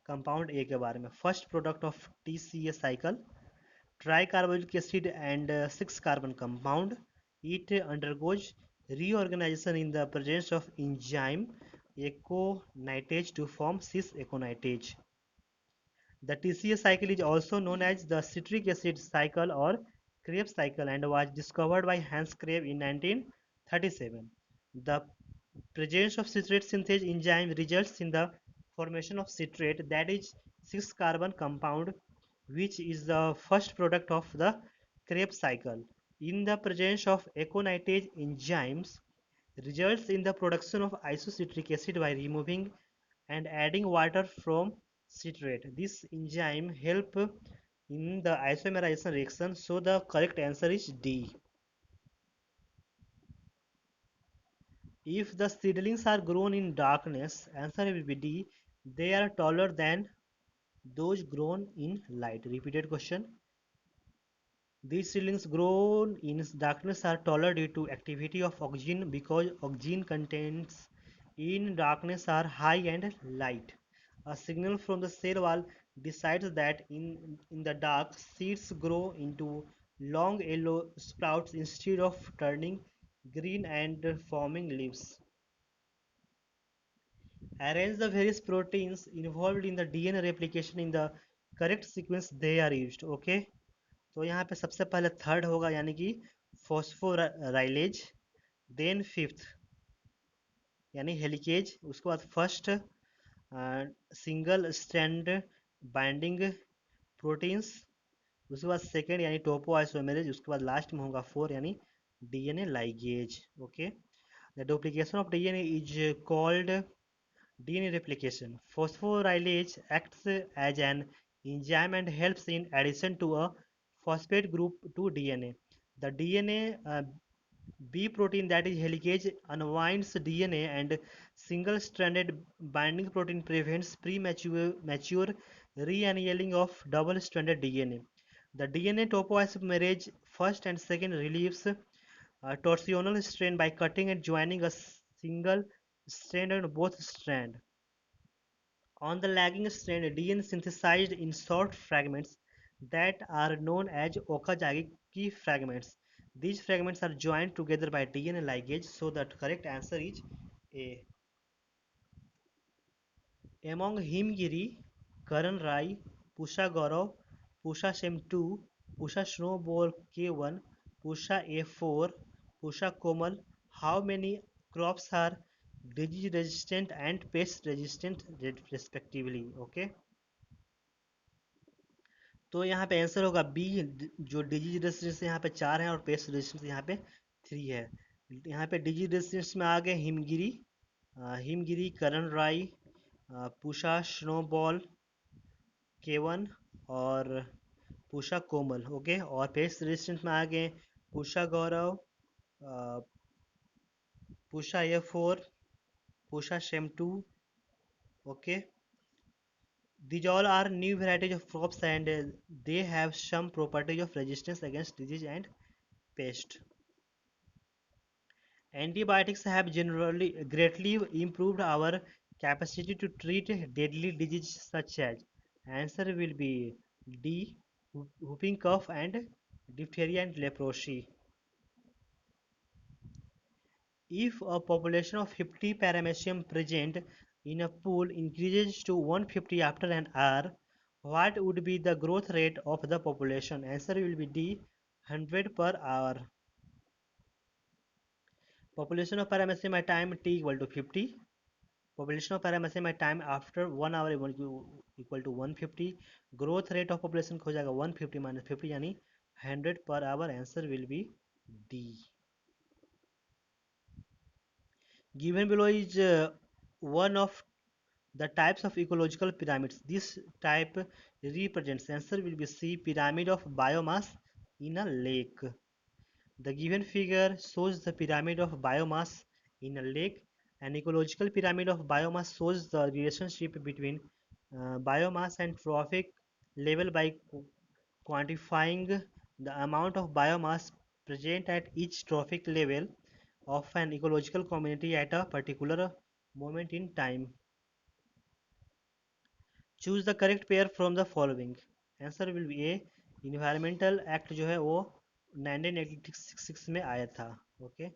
कंपाउंड ए के बारे में. First product of T C A cycle, tri carbonic acid and 6 carbon compound. It undergoes reorganization in the presence of enzyme econitase to form cis econitase. The TCA cycle is also known as the citric acid cycle or Krebs cycle and was discovered by Hans Krebs in 1937. The presence of citrate synthase enzyme results in the formation of citrate, that is 6 carbon compound, which is the first product of the Krebs cycle. In the presence of aconitase enzymes, results in the production of isocitric acid by removing and adding water from citrate. This enzyme help in the isomerization reaction, so the correct answer is D. If the seedlings are grown in darkness, answer will be D. They are taller than those grown in light. Repeated question. These seedlings grown in darkness are taller due to activity of oxygen because oxygen contents in darkness are high and light. A signal from the cell wall decides that in the dark seeds grow into long yellow sprouts instead of turning green and forming leaves. Arrange the various proteins involved in the DNA replication in the correct sequence they are used. Okay, तो यहाँ पे सबसे पहले third होगा यानी कि phosphorylase, then fifth यानी helicase, उसके बाद first single strand binding proteins, उसके बाद सेकेंड यानी टोपो आइसोमेरेज, उसके बाद लास्ट में होगा फोर यानी DNA ligase. Okay, the duplication of DNA is called DNA replication. Phosphorylase acts as an enzyme and helps in addition to a phosphate group to DNA. The DNA B protein, that is helicase, unwinds DNA, and single-stranded binding protein prevents premature re-annealing of double-stranded DNA. The DNA topoisomerase first and second relieves torsional strand by cutting and joining a single strand on both strands. On the lagging strand, DNA synthesized in short fragments that are known as Okazaki fragments. These fragments are joined together by DNA ligase, so the correct answer is A. Among Himgiri, Karan Rai, Pusha Gaurav, Pusha Shem 2, Pusha Snowball K1, Pusha A4, Pusha Komal, how many crops are disease resistant and pest resistant respectively? Okay, तो यहाँ पे answer होगा B. जो disease resistance यहाँ पे चार है और पेस्ट रेजिस्टेंस यहाँ पे थ्री है. यहाँ पे डिजीज रेजिस्टेंस में आ गए हिमगिरी, हिमगिरी, करण राई, पूषा स्नोबॉल केवन और पूषा कोमल. ओके, और पेस्ट रेजिस्टेंस में आ गए Pusa Gaurav, Pusa A four, Pusa Sem two. Okay, these all are new varieties of crops and they have some properties of resistance against disease and pest. Antibiotics have generally greatly improved our capacity to treat deadly diseases such as, answer will be D, whooping cough and diphtheria and leprosy. If a population of 50 paramecium present in a pool increases to 150 after an hour, what would be the growth rate of the population? Answer will be D, 100 per hour. Population of paramecium at time t equal to 50. Population of paramecium at time after 1 hour equal to 150. Growth rate of population हो जाएगा 150 minus 50 यानी 100 per hour. Answer will be D. Given below is one of the types of ecological pyramids. This type represents, answer will be C, pyramid of biomass in a lake. The given figure shows the pyramid of biomass in a lake. An ecological pyramid of biomass shows the relationship between biomass and trophic level by quantifying the amount of biomass present at each trophic level of an ecological community at a particular moment in time. Choose the correct pair from the following. Answer will be A. Environmental act जो है वो 1986 में आया था. Okay,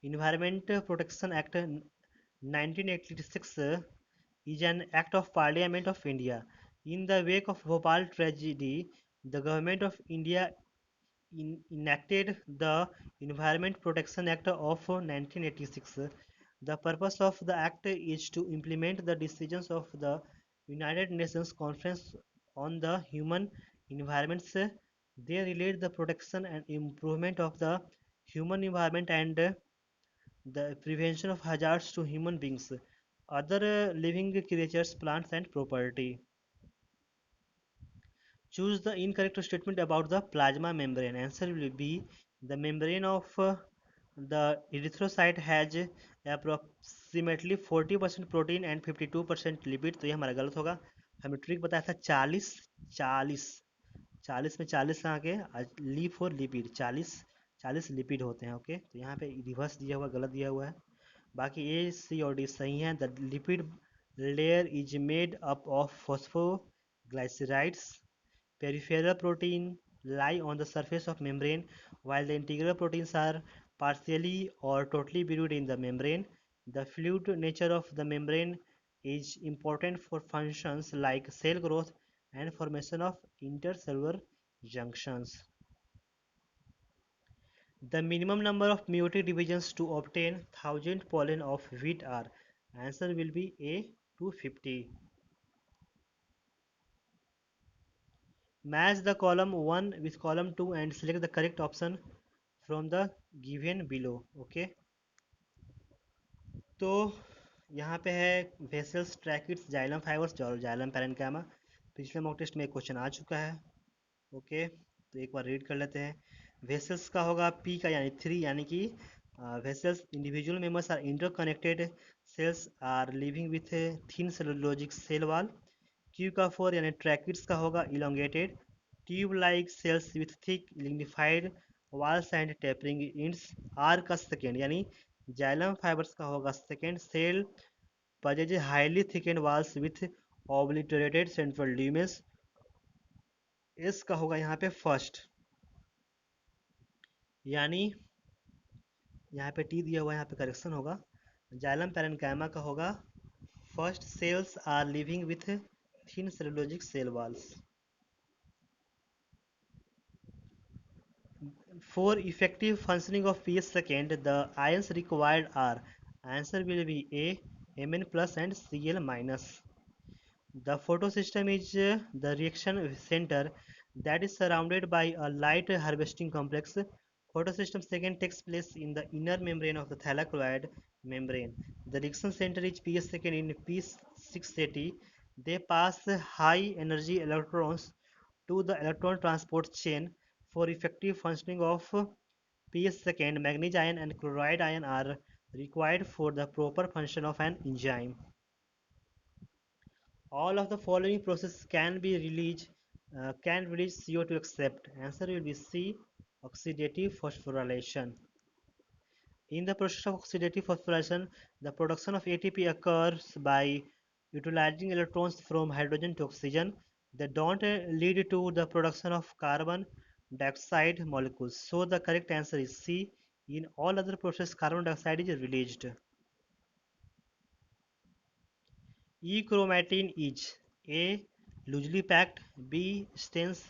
environment protection act 1986 is an act of Parliament of India. In the wake of Bhopal tragedy, the government of India enacted the Environment Protection Act of 1986. The purpose of the act is to implement the decisions of the United Nations Conference on the Human Environments. They relate the protection and improvement of the human environment and the prevention of hazards to human beings, other living creatures, plants, and property. Choose the incorrect statement about the plasma membrane. Answer will be the membrane of the erythrocyte has approximately 40% protein and 52% lipid. तो ये हमारा गलत होगा. हमें trick बताया था 40 40. 40 में 40 कहाँ के लीप और लिपिड 40 लिपिड होते हैं. ओके, तो यहाँ पे रिवर्स दिया हुआ गलत दिया हुआ है. बाकी ए सी और डी सही हैं. The lipid layer is made up of phosphoglycerides. Peripheral protein lie on the surface of membrane, while the integral proteins are partially or totally buried in the membrane. The fluid nature of the membrane is important for functions like cell growth and formation of intercellular junctions. The minimum number of meiotic divisions to obtain 1000 pollen of wheat are. Answer will be A 250. Match the column 1 with column 2 and select the correct option from the given below. Okay, तो यहाँ पे है vessels, ट्रैकिट्स, xylem fibres और xylem parenchyma. पिछले mock test में एक question आ चुका है. ओके, तो एक बार रीड कर लेते हैं. वेसल्स का होगा पी का यानी 3, यानी कि vessels individual members are interconnected. Cells are living with thin cellulosic cell wall. Q का 4 यानी ट्रैकिट्स का होगा elongated tube like cells with thick lignified walls and tapering ends. R का सेकेंड यानी जाइलम फाइबर्स का होगा second. Cell possesses highly thickened walls with obliterated central limits. S का होगा यहाँ पे फर्स्ट, यानी यहाँ पे टी दिया हुआ है, यहाँ पे करेक्शन होगा. जाइलम पैरेन्काइमा का होगा first. Cells are living with thin cellulosic cell walls. For effective functioning of pH second, the ions required are. Answer will be A, Mn plus and Cl minus. The photosystem is the reaction center that is surrounded by a light harvesting complex. Photosystem second takes place in the inner membrane of the thylakoid membrane. The reaction center is pH second in P680. They pass high energy electrons to the electron transport chain. For effective functioning of pH second, manganese ion and chloride ion are required for the proper function of an enzyme. All of the following processes can release CO2 except. Answer will be C, oxidative phosphorylation. In the process of oxidative phosphorylation, the production of ATP occurs by utilizing electrons from hydrogen to oxygen. They don't lead to the production of carbon dioxide molecules. So the correct answer is C. In all other processes, carbon dioxide is released. E-chromatin is A. Loosely packed, B. Dense,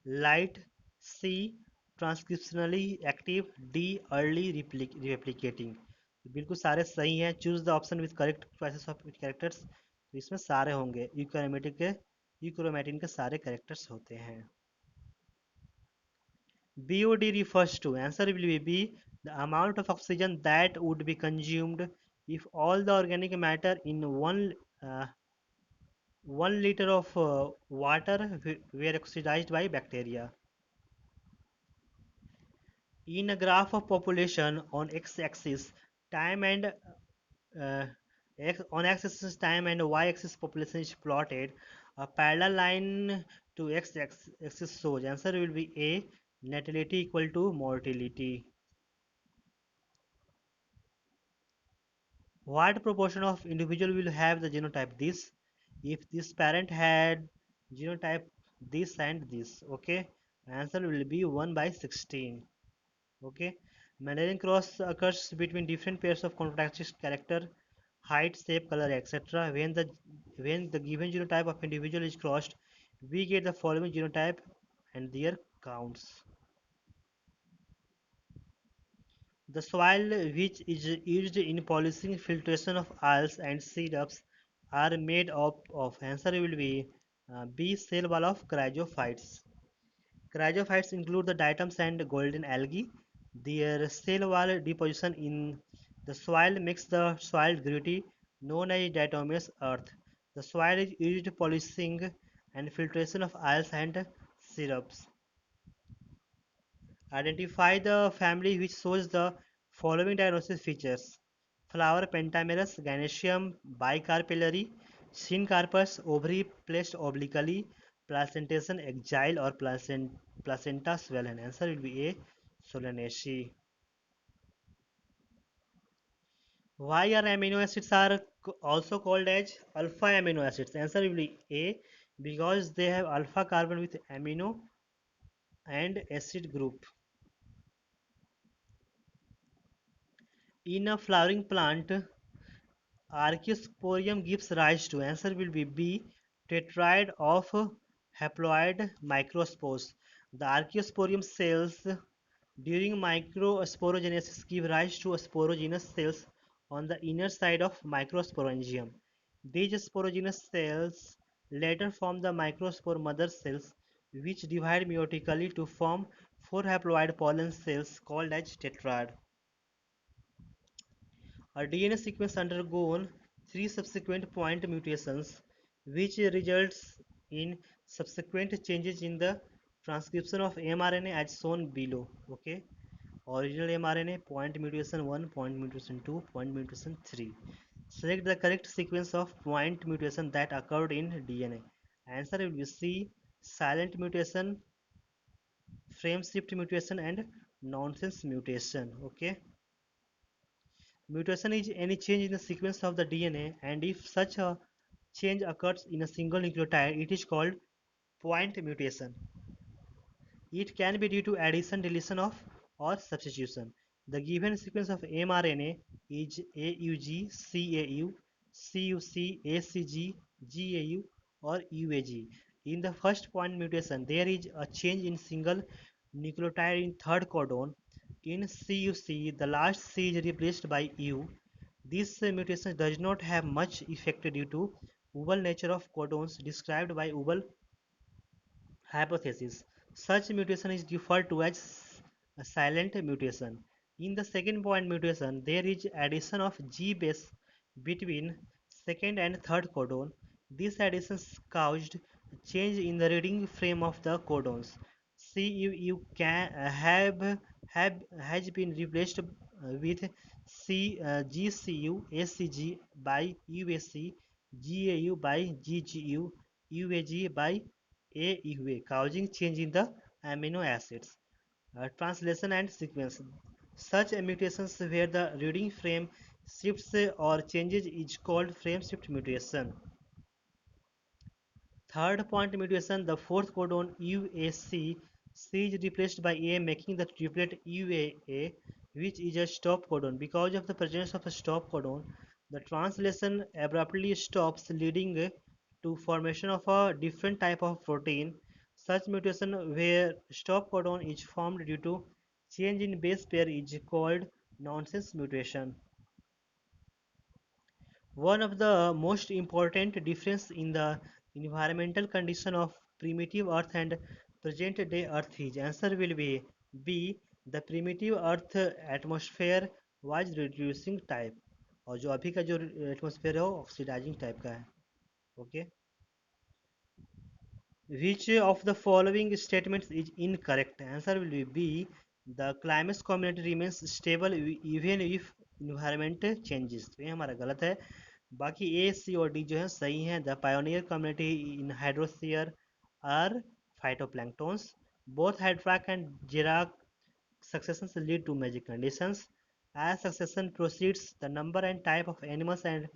light, C. Transcriptionally active, D. Early replicating. तो बिल्कुल सारे सही हैं. Choose the option with correct choices of characters. तो इसमें सारे होंगे. Euchromatin के सारे कैरेक्टर्स होते हैं. BOD refers to. Answer will be B. The amount of oxygen that would be consumed if all the organic matter in 1 liter of water were oxidized by bacteria. In a graph of population on x-axis, time and uh, on x-axis time and y-axis population is plotted. A parallel line to x-axis shows. Answer will be A. Natality equal to mortality. What proportion of individual will have the genotype this if this parent had genotype this and this? Okay, answer will be 1 by 16. Okay, Mendelian cross occurs between different pairs of characteristic character, height, shape, color, etc. When the given genotype of individual is crossed, we get the following genotype and their counts. The soil which is used in polishing filtration of oils and syrups are made up of. Answer will be B. Cell wall of cryophytes. Cryophytes include the diatoms and golden algae. Their cell wall deposition in The soil makes the soil gritty, known as diatomeous earth. The soil is used polishing and filtration of oils and syrups. Identify the family which shows the following diagnosis features: flower pentamerous, gynecium bicarpellary, syncarpus, ovary placed obliquely, placentation exile or placenta swollen. Answer will be A. Solanaceae. Why are amino acids are also called as alpha amino acids? Answer will be A, because they have alpha carbon with amino and acid group. In a flowering plant, Archaeosporium gives rise to. Answer will be B. Tetrad of haploid microspores. The Archaeosporium cells during microsporogenesis give rise to sporogenous cells on the inner side of microsporangium. These sporogenous cells later form the microspore mother cells, which divide meiotically to form four haploid pollen cells called as tetrad. A DNA sequence undergone three subsequent point mutations, which results in subsequent changes in the transcription of mRNA as shown below. Okay, original mRNA, point mutation 1, point mutation 2, point mutation 3. Select the correct sequence of point mutation that occurred in DNA. Answer will be C. Silent mutation, frame shift mutation, and nonsense mutation. Okay. Mutation is any change in the sequence of the DNA, and if such a change occurs in a single nucleotide, it is called point mutation. It can be due to addition, deletion of, or substitution. The given sequence of mRNA is AUG, CAU, CUC, ACG, GAU, or UAG. In the first point mutation, there is a change in single nucleotide in third codon. In CUC, the last C is replaced by U. This mutation does not have much effect due to oval nature of codons described by oval hypothesis. Such mutation is referred to as a silent mutation. In the second point mutation, there is addition of G base between second and third codon. These additions caused change in the reading frame of the codons. CUU can have has been replaced with GCU, ACG by UAC, GAU by GGU, UAG by AUA, causing change in the amino acids. Translation and sequence. Such mutations where the reading frame shifts or changes is called frame shift mutation. Third point mutation, the fourth codon UAC, C is replaced by A, making the triplet UAA, which is a stop codon. Because of the presence of a stop codon, the translation abruptly stops, leading to formation of a different type of protein. Such mutation where stop codon is formed due to change in base pair is called nonsense mutation. One of the most important difference in the environmental condition of primitive Earth and present day Earth is. Answer will be B. The primitive Earth atmosphere was reducing type, और जो अभी का जो atmosphere है वो oxidising type का है. Okay. Which of the following statements is incorrect? Answer will be B. The climate community remains stable even if environment changes. तो ये हमारा गलत है. बाकी ए सी और डी जो है सही हैं. The pioneer community in hydrosphere are phytoplanktons. Both Hydrac and Jirac successions lead to magic conditions. As succession proceeds, the number and type of animals and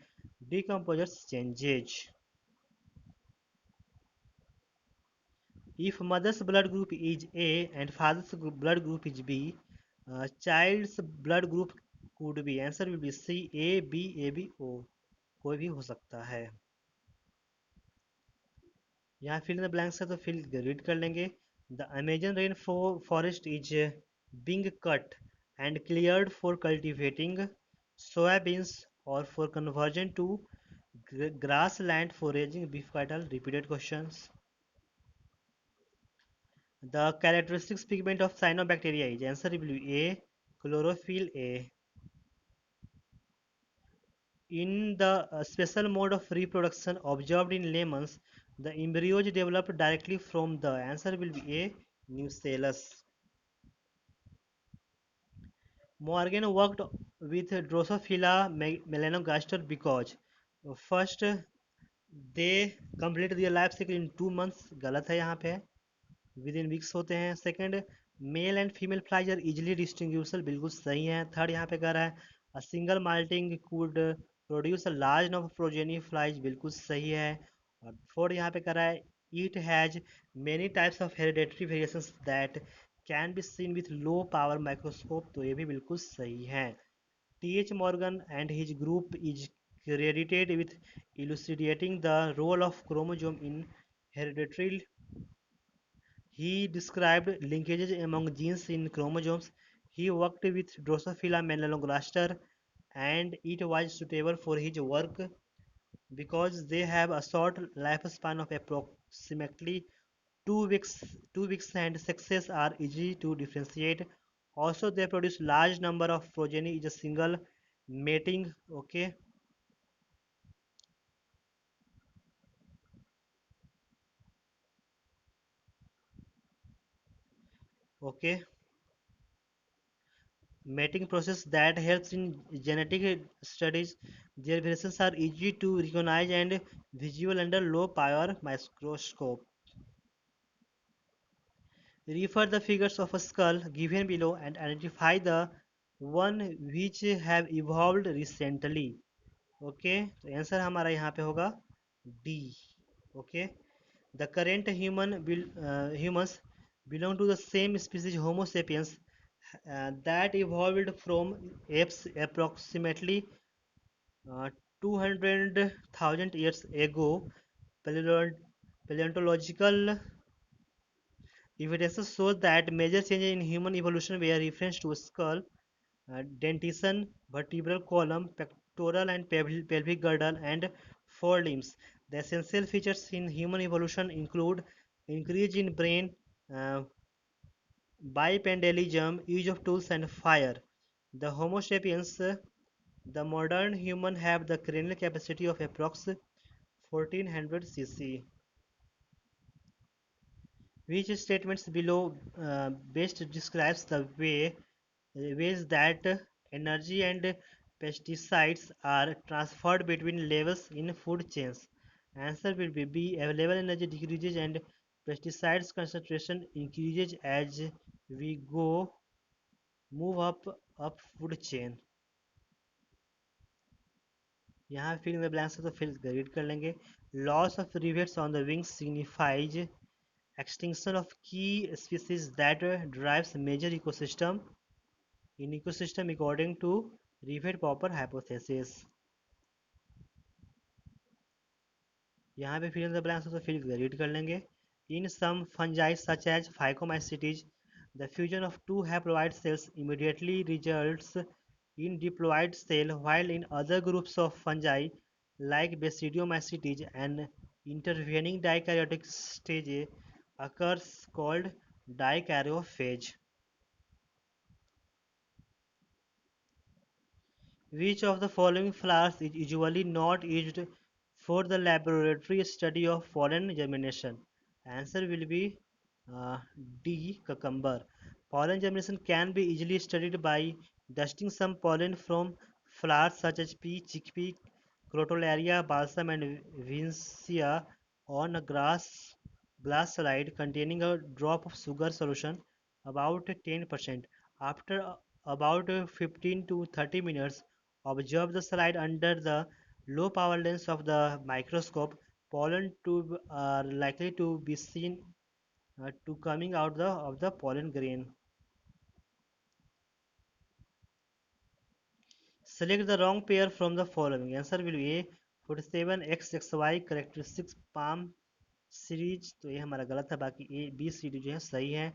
decomposers changes. If mother's blood group is A and father's blood group is B, child's blood group could be. Answer will be C. A B A B O. कोई भी हो सकता है. यहाँ fill in the blanks है तो fill read कर लेंगे. The Amazon rain forest is being cut and cleared for cultivating soybeans or for conversion to grassland foraging beef cattle. Repeated questions. The characteristics pigment of cyanobacteria is. Answer will be A. Chlorophyll A. In the special mode of reproduction observed in lemons, the embryos developed directly from the answer will be A. Nucellus. Morgan worked with Drosophila melanogaster because first they complete their life cycle in 2 months. गलत है यहाँ पे, with in weeks होते हैं. Second, male and female flies are easily distinguishable, बिल्कुल सही है. Third यहाँ पे कह रहा है a single mating could produce a large number of progeny flies, बिल्कुल सही है. और फोर्थ यहाँ पे कह रहा है it has many types of hereditary variations that can be seen with low power microscope, तो ये भी बिल्कुल सही है. T H Morgan and his group is credited with elucidating the role of chromosome in hereditary. He described linkages among genes in chromosomes. He worked with Drosophila melanogaster and it was suitable for his work because they have a short lifespan of approximately 2 weeks. 2 weeks and sexes are easy to differentiate. Also, they produce large number of progeny is a single mating. Okay, okay. Mating process that helps in genetic studies. Their variations are easy to recognize and visual under low power microscope. Refer the figures of a skull given below and identify the one which have evolved recently. Okay, तो answer हमारा यहाँ पे होगा D. Okay, the current humans belong to the same species Homo sapiens that evolved from apes approximately 200,000 years ago. Paleontological evidence shows that major changes in human evolution were reference to skull, dentition, vertebral column, pectoral and pelvic girdle, and forelimbs. The essential features in human evolution include increase in brain, uh, bipedalism, use of tools, and fire. The Homo sapiens, the modern human, have the cranial capacity of approx 1400 cc. Which statements below best describes the ways that energy and pesticides are transferred between levels in food chains? Answer will be B. Available energy decreases and pesticides concentration increases as we go move up food chain. यहाँ fill in the blanks है तो fill read कर लेंगे. Loss of rivets on the wings signifies extinction of key species that drives major ecosystem in ecosystem according to Rivet Popper hypothesis. यहाँ पे फिर the blanks तो फिर रीड कर लेंगे. In some fungi such as Phycomycetes, the fusion of two haploid cells immediately results in diploid cell, while in other groups of fungi like Basidiomycetes, an intervening dikaryotic stage occurs called dikaryophage. Which of the following flowers is usually not used for the laboratory study of pollen germination? Answer will be uh, D. Cucumber. Pollen germination can be easily studied by dusting some pollen from flowers such as pea, chickpea, crotalaria, balsam, and vincia on a glass slide containing a drop of sugar solution, about 10%. After about 15 to 30 minutes, observe the slide under the low power lens of the microscope. Pollen tube are likely to be seen to coming out of the pollen grain. Select the wrong pair from the following. Answer will be A. 47XXY characteristics palm series, तो ये हमारा गलत है. बाकी ए B C D जो है सही है.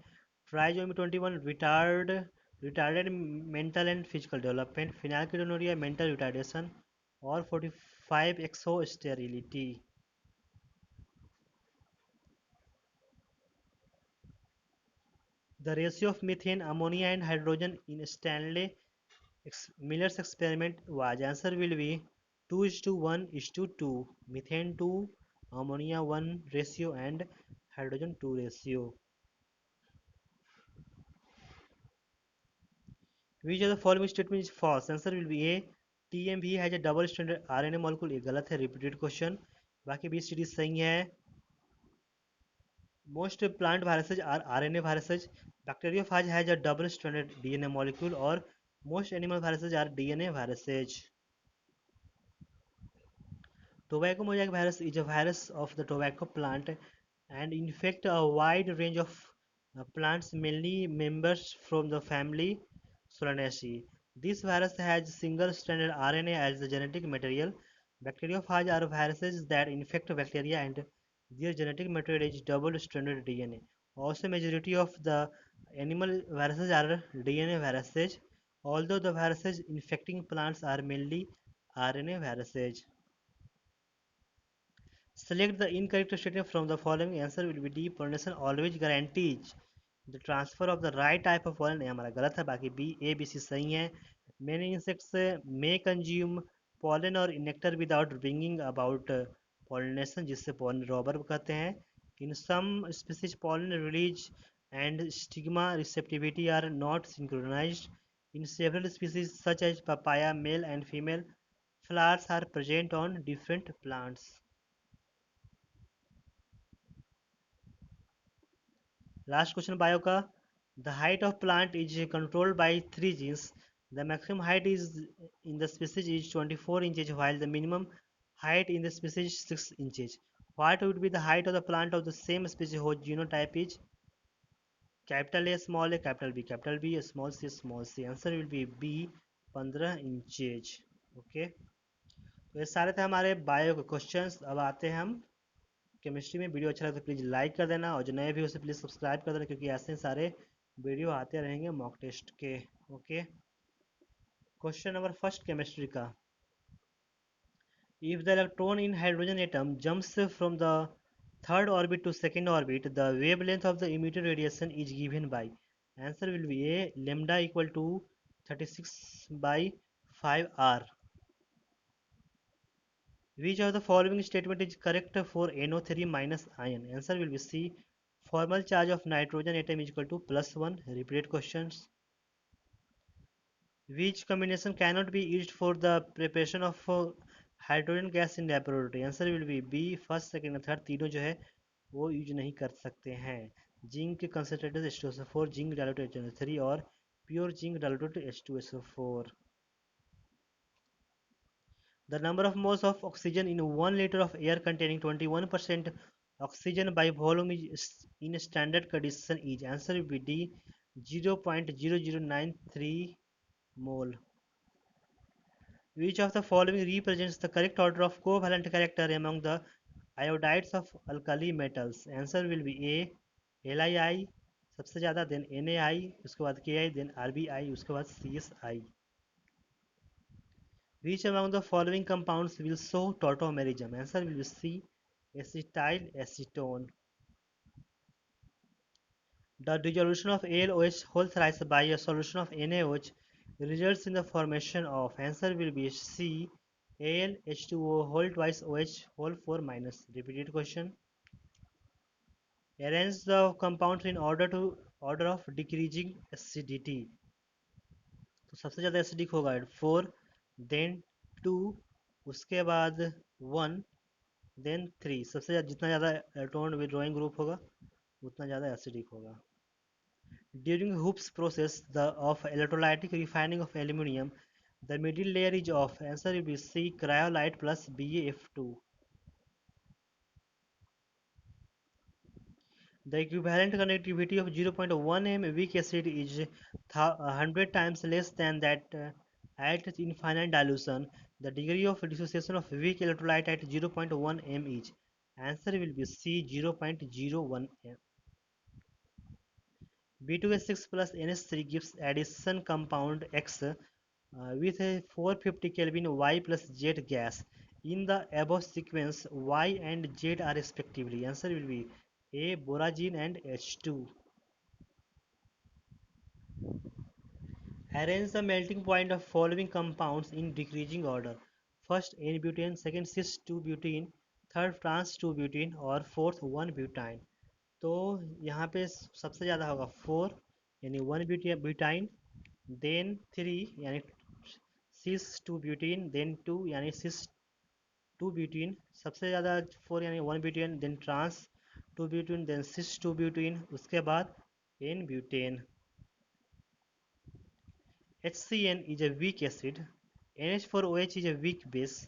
Trisomy 21 retarded mental and physical development. Phenylketonuria mental retardation. और 45 X O sterility. The ratio of methane, ammonia and hydrogen in Stanley Miller's experiment was. Answer will be 2:1:2, methane 2, ammonia 1 ratio, and hydrogen 2 ratio. Which of the following statement is false? Answer will be A. TMV has a double stranded RNA molecule. ये गलत है, repeated question. बाकी B, C, D सही है. Most plant viruses are RNA viruses. Bacteriophage has a double stranded DNA molecule. और most animal viruses are DNA viruses. Tobacco mosaic virus is a virus of the tobacco plant and infect a wide range of plants, mainly members from the family Solanaceae. This virus has single-stranded RNA as the genetic material. Bacteriophage are viruses that infect bacteria and their genetic material is double-stranded DNA. Also, majority of the animal viruses are DNA viruses, although the viruses infecting plants are mainly RNA viruses. Select the incorrect statement from the following. Answer will be D. Pollination always guarantees the transfer of the right type of pollen. ये हमारा गलत है. बाकी B, A, B, C सही है. Many insects may consume pollen or nectar without bringing about pollination, जिससे pollen robber कहते हैं. In some species, pollen release and stigma receptivity are not synchronized. In several species, such as papaya, male and female flowers are present on different plants. Last question bio का. The height of plant is controlled by three genes. The maximum height is in the species is 24 inches while the minimum height in the species is 6 inches. What would be the height of the plant of the same species whose genotype is capital A small a capital B small c? Answer will be B 15 inches. Okay. तो ये सारे थे हमारे bio के questions. अब आते हैं हम केमिस्ट्री में. वीडियो अच्छा लगे तो प्लीज़ लाइक कर देना और जो नए भी उसे प्लीज़ सब्सक्राइब कर देना क्योंकि ऐसे सारे वीडियो आते रहेंगे मॉक टेस्ट के. Okay. Question number first chemistry का. If the electron in hydrogen atom jumps from the third orbit to second orbit the wavelength of the emitted radiation is given by. Answer will be A lambda equal to 36/5 r. Which of the following statement is correct for NO3 minus ion? Answer will be C. Formal charge of nitrogen atom is equal to +1. Repeated questions. Which combination cannot be used for the preparation of hydrogen gas in laboratory? Answer will be B. First, second and third तीनों जो है वो use नहीं कर सकते हैं. Zinc concentrated H2SO4, zinc diluted HNO3 और pure zinc diluted H2SO4. The number of moles of oxygen in 1 liter of air containing 21% oxygen by volume is in standard condition is. Answer will be D. 0.0093 mole. Which of the following represents the correct order of covalent character among the iodides of alkali metals? Answer will be A. Li सबसे ज़्यादा, then Na, उसके बाद Ki, then Rbi, उसके बाद CSI. Which among the following compounds will show tautomerism? Answer will be C. Acetyl acetone. The dissolution of AlOH whole thrice by a solution of NaOH results in the formation of. Answer will be C. AlH2O whole twice OH whole 4 minus. Repeated question. Arrange the compounds in order of decreasing acidity. तो सबसे ज़्यादा acidic होगा 4, then 2, उसके बाद 1, then 3. सबसे ज़्यादा जितना ज़्यादा इलेक्ट्रॉन विड्रॉइंग ग्रुप होगा उतना ज़्यादा एसिडिक होगा. During Hoops process of electrolytic refining of aluminium, the middle layer is of. Answer will be C. Cryolite plus BaF2. The equivalent conductivity of 0.1 m weak acid is 100 times less than that at infinite dilution. The degree of dissociation of weak electrolyte at 0.1 m is. Answer will be C. 0.01 m. B2S6 plus NH3 gives addition compound X with a 450 Kelvin Y plus Z gas. In the above sequence, Y and Z are respectively. Answer will be A. Boragine and H2. Arrange the melting point of following compounds in decreasing order. First n butane, second cis 2 butene, third trans 2 butene और fourth 1 butyne. तो यहाँ पे सबसे ज़्यादा होगा 4 यानी 1 butyne, then 3 यानी सिस 2 butene, then 2 यानी सिस 2 ब्यूटीन, सबसे ज़्यादा 4 यानी 1 butane, then trans 2 butene, then cis 2 butene, उसके बाद N butane. HCN is a weak acid. NH4OH is a weak base.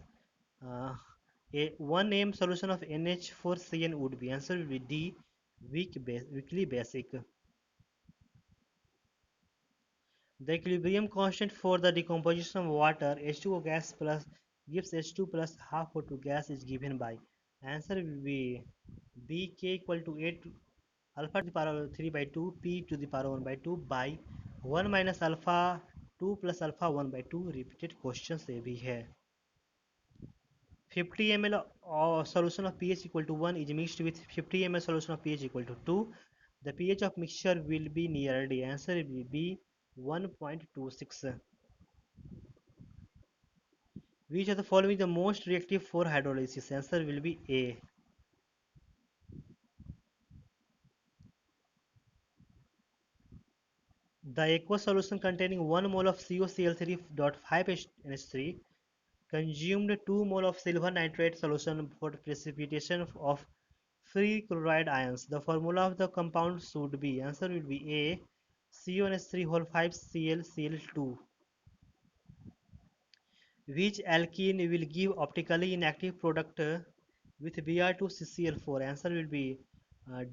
A 1 m solution of NH4CN would be, answer will be D, weakly basic. The equilibrium constant for the decomposition of water H2O gas plus gives H2 plus half O2 gas is given by, answer will be B, K equal to A to alpha to the power 3 by 2 P to the power 1 by 2 by 1 minus alpha 2 plus alpha 1 by 2। Repeated question से भी है। 50 ml solution of pH equal to 1 is mixed with 50 ml solution of pH equal to 2. The pH of mixture will be near D. Answer will be 1.26. Which of the following is the most reactive for hydrolysis? Answer will be A. The aqueous solution containing 1 mole of COCl3.5NH3 consumed 2 mole of silver nitrate solution for precipitation of free chloride ions. The formula of the compound should be, answer will be A, CONH3 whole 5 ClCl2. Which alkene will give optically inactive product with Br2CCl4? Answer will be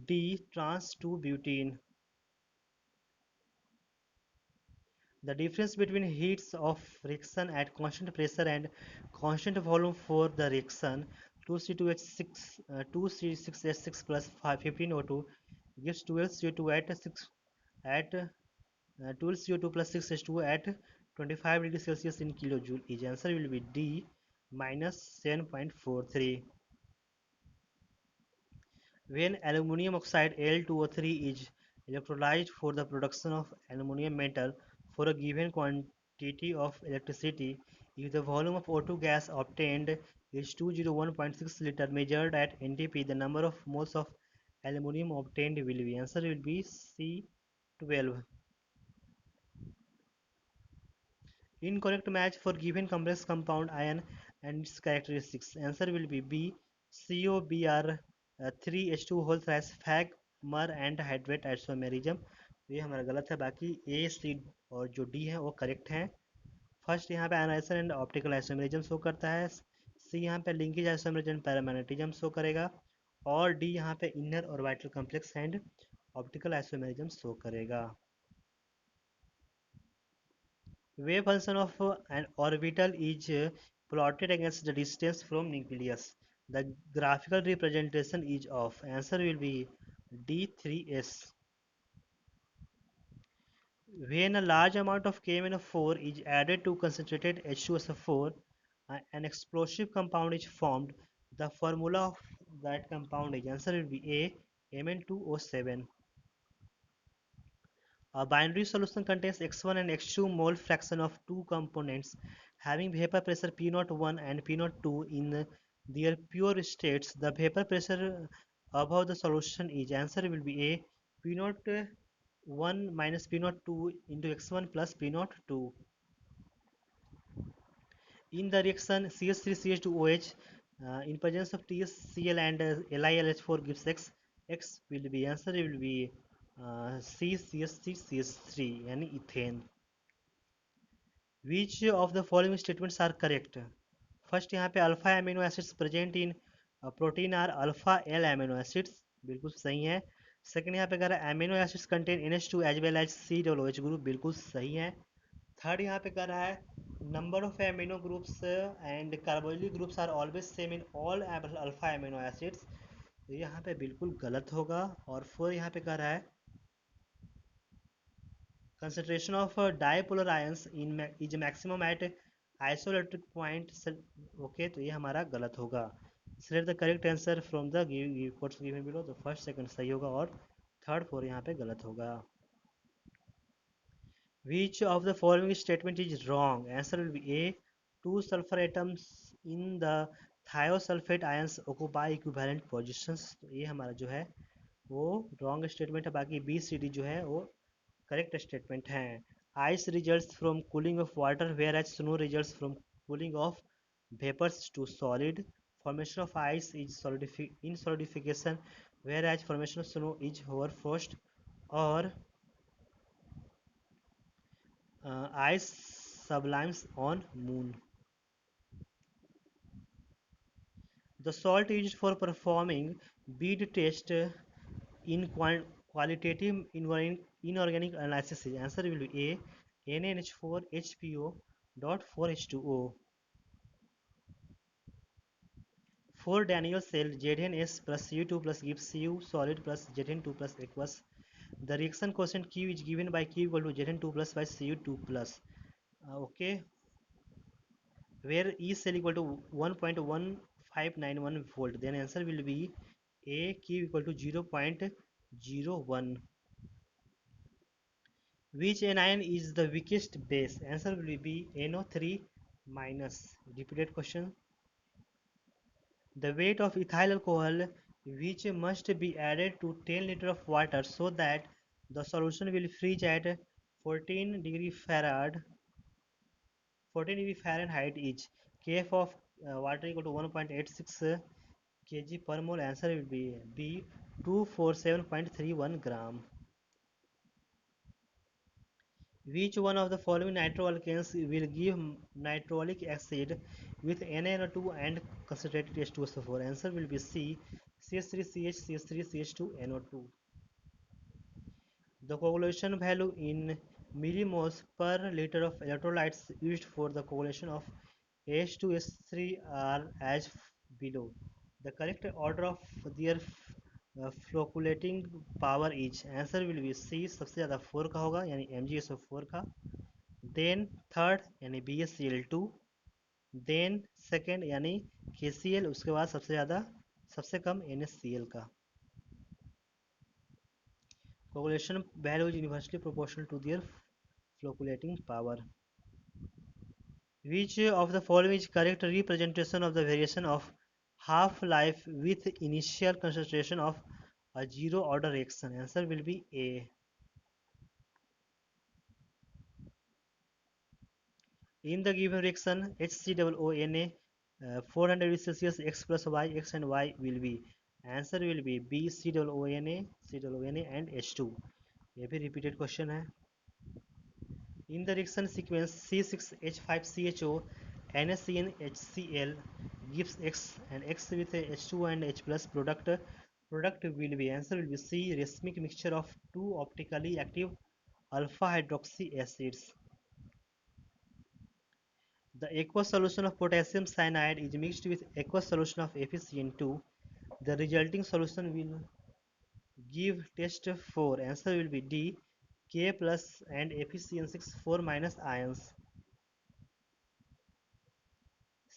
D, trans 2 butene. The difference between heats of reaction at constant pressure and constant volume for the reaction 2C2H6 2C6H6 plus 15O2 gives 12CO2 at 6 at 12CO2 plus 6H2 at 25 degrees Celsius in kilojoule. His answer will be D, minus 7.43. When aluminum oxide Al2O3 is electrolyzed for the production of aluminum metal for a given quantity of electricity, if the volume of O2 gas obtained is 201.6 liter measured at NTP, the number of moles of aluminum obtained will be, answer will be C, 12. Incorrect match for given complex compound ion and its characteristics. Answer will be B, COBr 3H2 whole thrice Fag मर and hydrate isomerism. तो ये हमारा गलत है, बाकी ए सी और जो D है वो करेक्ट है। फर्स्ट यहाँ पे analyser and optical isomerism show करता है, सी यहाँ पे linkage isomerism and paramagnetism show करेगा, और डी यहाँ पे इनर और vital complex and optical isomerism show करेगा। Wave function of an orbital is plotted against the distance from nucleus. The graphical representation is of, answer will be D3S. When a large amount of KMnO4 is added to concentrated H2SO4, an explosive compound is formed. The formula of that compound is, answer will be A, Mn2O7. A binary solution contains X1 and X2 mole fraction of two components having vapor pressure P01 and P02 in their pure states. The vapor pressure above the solution is, answer will be A, P01 minus P02 into X1 plus P02. In the reaction CH3CH2OH, in presence of TSCl and LiLH4 gives X, X will be, answer will be CCH3CH3 यानी ethane. Which of the following statements are correct? First यहाँ पे alpha amino acids present in protein are alpha L amino acids, बिल्कुल सही है। Second यहाँ पे कह रहा है amino acids contain NH2 as well as COOH group, बिल्कुल सही है। थर्ड यहाँ पे कह रहा है number of amino groups and carboxylic groups are always same in all alpha amino acids, तो यहाँ पे बिल्कुल गलत होगा। और फोर यहाँ पे कह रहा है concentration of dipolar ions in is maximum at isoelectric point, okay, तो ये हमारा गलत होगा। select the correct answer from the quotes given below, तो फर्स्ट सेकंड सही होगा और थर्ड फोर यहाँ पे गलत होगा। which of the following statement is wrong? Answer will be A, two sulfur atoms in the thiosulphate ions occupy equivalent positions. तो ये हमारा जो है वो रॉन्ग स्टेटमेंट है, बाकी बी सी डी जो है वो करेक्ट स्टेटमेंट है। Ice results from cooling of water whereas snow results from cooling of vapours to solid. Formation of ice is in solidification whereas formation of snow is hoar frost. और ice sublimes on moon. The salt used for performing bead test in qualitative inorganic analysis. Answer will be A. NaNH4 HPO dot 4H2O. For Daniell cell, ZnS plus Cu2 plus gives Cu solid plus Zn2 plus aqueous. The reaction quotient Q is given by Q equal to Zn2 plus by Cu2 plus. Okay, where E cell equal to 1.1591 volt, then answer will be A. Q equal to 0.01. Which anion is the weakest base? Answer will be NO3 minus. Repeated question. The weight of ethyl alcohol which must be added to 10 liter of water so that the solution will freeze at 14 degree Farad 14 degree Fahrenheit is Kf of water equal to 1.86 kg per mole. Answer will be B. 247.31 gram. Which one of the following nitroalkanes will give nitrolic acid with NaNO2 and concentrated H2SO4? Answer will be C. CH3CH CH3CH2NO2. The coagulation value in millimoles per liter of electrolytes used for the coagulation of H2S3 are as below. The correct order of their flocculating power is, answer will be C, सबसे ज़्यादा 4 का होगा यानी MgSO4 का, then third यानी BaCl2, then second यानी KCl, उसके बाद सबसे ज़्यादा सबसे कम NaCl का। Coagulation value is inversely proportional to their flocculating power. Which of the following is correct representation of the variation of half-life with initial concentration of a zero order reaction? Answer will be A. In the given reaction, HCOONA 400 degrees Celsius, X plus Y, X and Y will be. Answer will be B. COONA and H2. ये भी repeated question है. In the reaction sequence, C6H5CHO NaCnHCl gives X, and X with H2 and H plus product will be, answer will be C. Racemic mixture of two optically active alpha hydroxy acids. The aqueous solution of potassium cyanide is mixed with aqueous solution of FeCN2. The resulting solution will give test 4. Answer will be D. K plus and FeCN6 4 minus ions.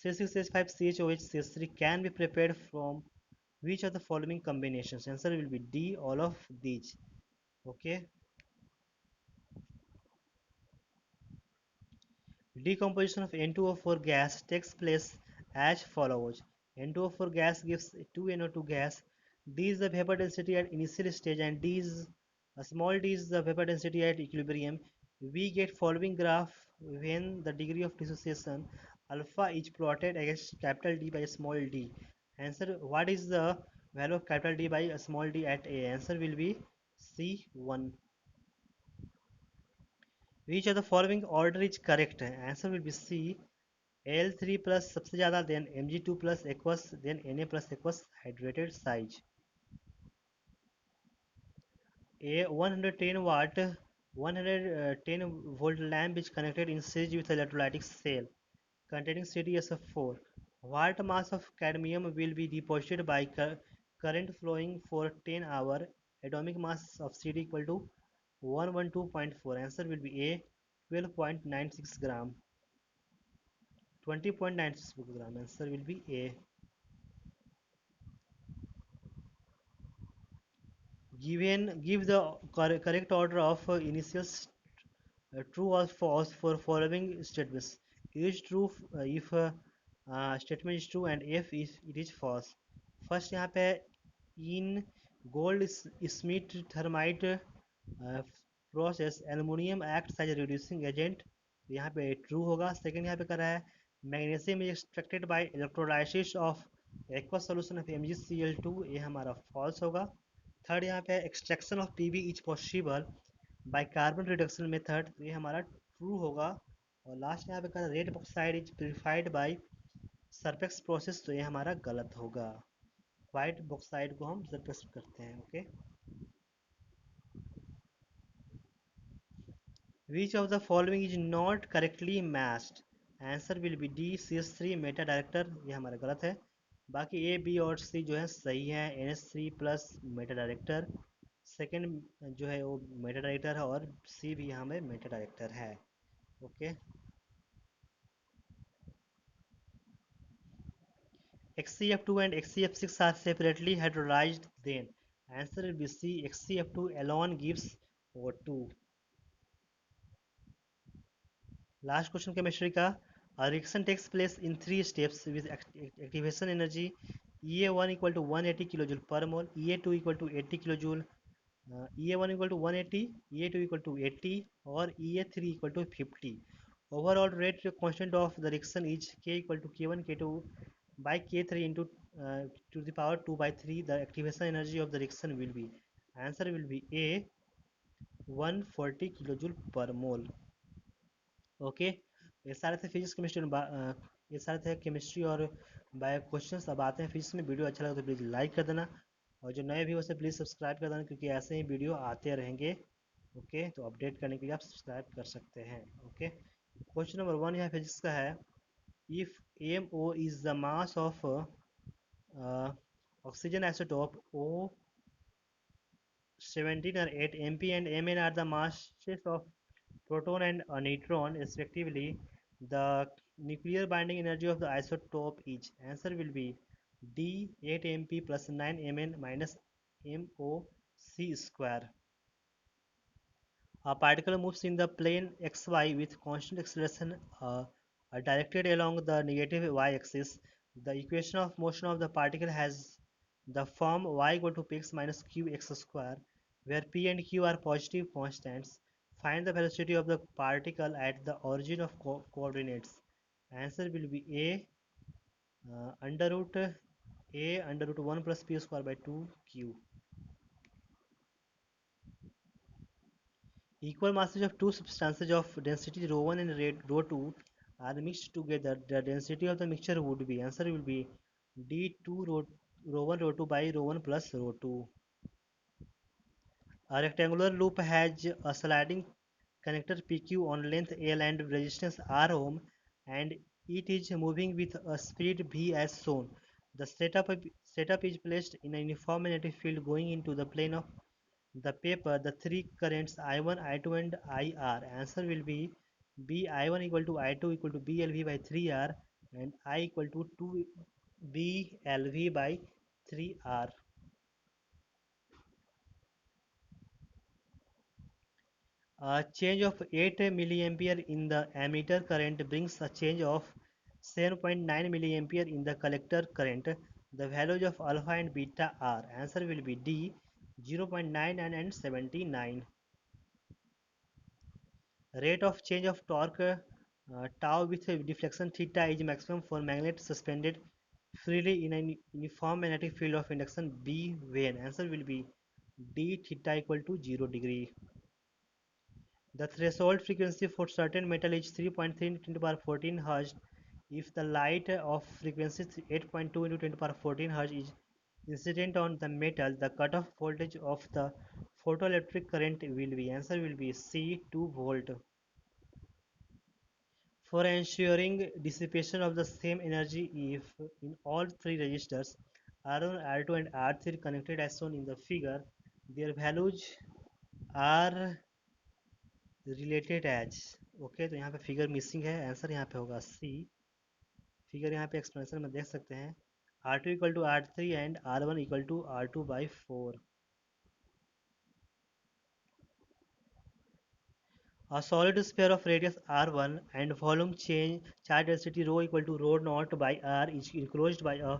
C6H5CHOH3 can be prepared from which of the following combinations? Answer will be D. All of these. Okay. Decomposition of N2O4 gas takes place as follows. N2O4 gas gives 2NO2 gas. D is the vapor density at initial stage and D is a small d is the vapor density at equilibrium. We get following graph when the degree of dissociation alpha is plotted against capital D by small d. Answer, what is the value of capital D by small d at A? Answer will be C1. Which of the following order is correct? Answer will be C. L3 plus सबसे ज़्यादा, then Mg2 plus aqueous, then Na plus aqueous hydrated size. A 110 watt 110 volt lamp is connected in series with electrolytic cell containing CdSO4. What mass of cadmium will be deposited by current flowing for 10 hours? Atomic mass of Cd equal to 112.4. Answer will be A. 12.96 gram. 20.96 gram. Answer will be A. Give the correct order of initials true or false for following statements. Is true if statement is true and if it is false. First यहाँ पे in Goldschmidt thermite process aluminium act as reducing agent, यहाँ पे true होगा। Second यहाँ पे कर रहा है magnesium is extracted bye electrolysis of aqua solution of MgCl2, ये हमारा फॉल्स होगा। थर्ड यहाँ पे extraction of Pb is possible by carbon reduction method, तो ये हमारा ट्रू होगा। और लास्ट यहाँ पे कर red bauxite is purified bye surface process, तो ये हमारा गलत होगा। वाइट बॉक्साइड को हम सरफेक्स करते हैं। Okay, which of the following is not correctly matched, answer will B D CH3 Meta director, ये हमारा गलत है। बाकी ए बी और सी जो है सही है, NH3 plus Meta director second जो है वो मेटा डायरेक्टर है, और सी भी यहाँ में मेटा डायरेक्टर है। Okay, XCF2 and XCF6 are separately hydrolyzed, then answer will be C, XCF2 alone gives O2। Last question chemistry का, a reaction takes place in 3 steps with activation energy EA1 equal to 180 kilojoule per mole, EA2 equal to 80 kilojoule, EA1 equal to 180, EA2 equal to 80 और EA3 equal to 50। Overall rate constant of the reaction is K equal to K1 K2 by K3 into to the power 2 by 3। The activation energy of the reaction will be, answer will be A 140 kilojoule per mole। Okay, ये सारे थे physics chemistry ये सारे थे chemistry और bio questions. अब आते हैं फिजिक्स में। वीडियो अच्छा लगा तो प्लीज़ लाइक कर देना, और जो नए व्यूअर्स है प्लीज़ सब्सक्राइब कर देना, क्योंकि ऐसे ही वीडियो आते रहेंगे। ओके, तो अपडेट करने के लिए आप सब्सक्राइब कर सकते हैं। ओके, क्वेश्चन नंबर 1 यहाँ फिजिक्स का है, if MO is the mass of oxygen isotope O17 or 8 MP and Mn are the masses of proton and a neutron respectively, the nuclear binding energy of the isotope is, answer will be D 8 MP plus 9 Mn minus MOC square। A particle moves in the plane xy with constant acceleration directed along the negative y-axis. The equation of motion of the particle has the form y equal to px minus qx square, where p and q are positive constants. Find the velocity of the particle at the origin of coordinates. Answer will be a under root 1 plus p square by 2q। Equal masses of two substances of density rho 1 and rho 2 are mixed together. The density of the mixture would be, answer will be D2 rho 1 rho 2 by rho 1 plus rho 2। A rectangular loop has a sliding connector PQ on length L and resistance R ohm, and it is moving with a speed V as shown. The setup is placed in a uniform magnetic field going into the plane of the paper. The three currents I1, I2 and IR. Answer will be B, I1 equal to I2 equal to BLV by 3R, and I equal to 2 BLV by 3R। A change of 8 milliampere in the ammeter current brings a change of 7.9 milliampere in the collector current. The values of alpha and beta are, answer will be D 0.9 and 79। Rate of change of torque tau with deflection theta is maximum for magnet suspended freely in an uniform magnetic field of induction B when, answer will be D theta equal to 0 degree। The threshold frequency for certain metal is 3.3 into 10 to the power 14 Hz. If the light of frequency 8.2 into 10 to the power 14 Hz is incident on the metal, the cutoff voltage of the photoelectric current will be, answer will be C 2 volt। For ensuring dissipation of the same energy, if in all three resistors R1, R2 and R3 connected as shown in the figure, their values are related as, okay, तो यहाँ पे figure missing है, answer यहाँ पे होगा सी। Figure यहाँ पे explanation में देख सकते हैं, R2 equal to R3 and R1 equal to R2 by 4। A solid sphere of radius r1 and volume change charge density rho equal to rho naught by r is enclosed by a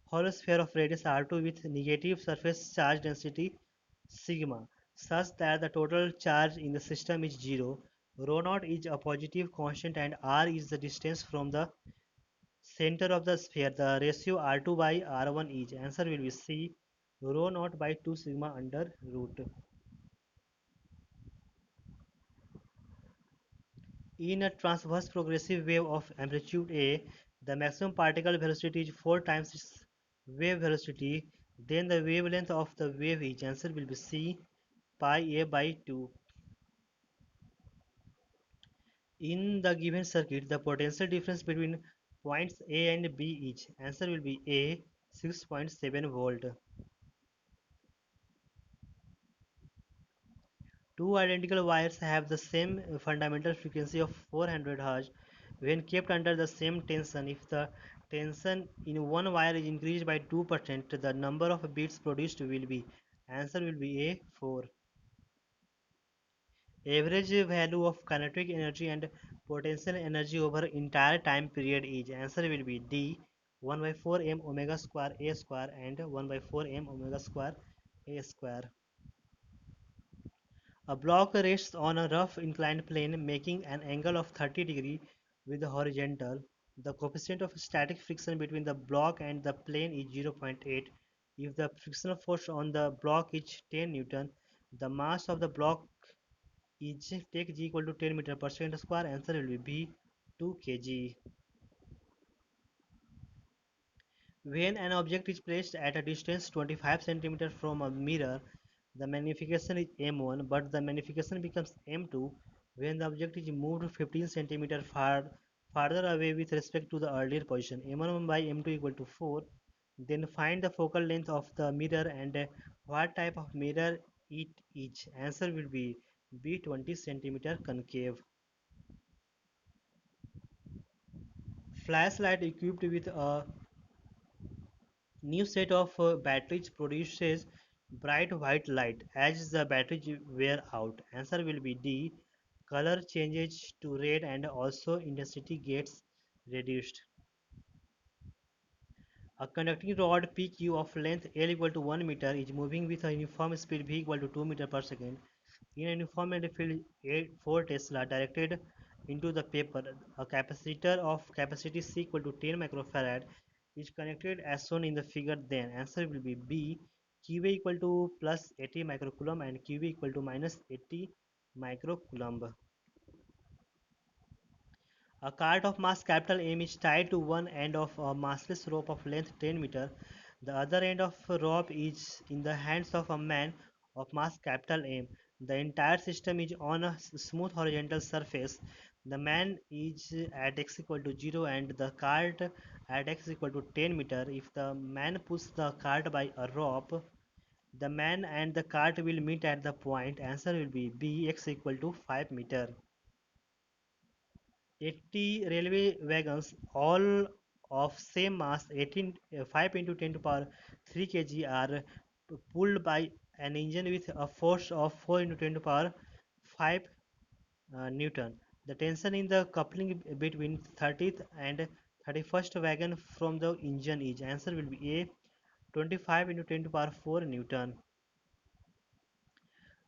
hollow sphere of radius r2 with negative surface charge density sigma, such that the total charge in the system is 0. Rho naught is a positive constant and r is the distance from the center of the sphere. The ratio r2 by r1 is, answer will be C, rho naught by 2 sigma under root. In a transverse progressive wave of amplitude A, the maximum particle velocity is 4 times its wave velocity. Then the wavelength of the wave is, answer will be C, pi a by 2. In the given circuit, the potential difference between points A and B is, answer will be A, 6.7 volt. Two identical wires have the same fundamental frequency of 400 Hz. When kept under the same tension, if the tension in one wire is increased by 2%, the number of beats produced will be, answer will be A, 4. Average value of kinetic energy and potential energy over entire time period is, answer will be D, 1 by 4 m omega square A square and 1 by 4 m omega square A square. A block rests on a rough inclined plane making an angle of 30 degrees with the horizontal. The coefficient of static friction between the block and the plane is 0.8. If the frictional force on the block is 10 Newton, the mass of the block is, take g equal to 10 meter per second square, answer will be B, 2 kg. When an object is placed at a distance 25 cm from a mirror, the magnification is m1, but the magnification becomes m2 when the object is moved 15 cm farther away with respect to the earlier position. m1 by m2 equal to 4. Then find the focal length of the mirror and what type of mirror it is. Answer will be B, 20 cm concave. Flashlight equipped with a new set of batteries produces bright white light as the batteries wear out. Answer will be D. Color changes to red and also intensity gets reduced. A conducting rod PQ of length L equal to 1 meter is moving with a uniform speed V equal to 2 meter per second in a uniform field 4 Tesla directed into the paper. A capacitor of capacity C equal to 10 microfarad is connected as shown in the figure. Then answer will be B. QV equal to plus 80 microcoulomb and QV equal to minus 80 microcoulomb. A cart of mass capital M is tied to one end of a massless rope of length 10 meter. The other end of a rope is in the hands of a man of mass capital M. The entire system is on a smooth horizontal surface. The man is at x equal to 0 and the cart at x equal to 10 meter. If the man pulls the cart by a rope, the man and the cart will meet at the point. Answer will be B, x equal to 5 meter. 80 railway wagons, all of same mass 5 into 10 to power 3 kg, are pulled by an engine with a force of 4 into 10 to power 5 Newton. The tension in the coupling between 30th and 31st wagon from the engine is, answer will be A, 25 into 10 to power 4 Newton.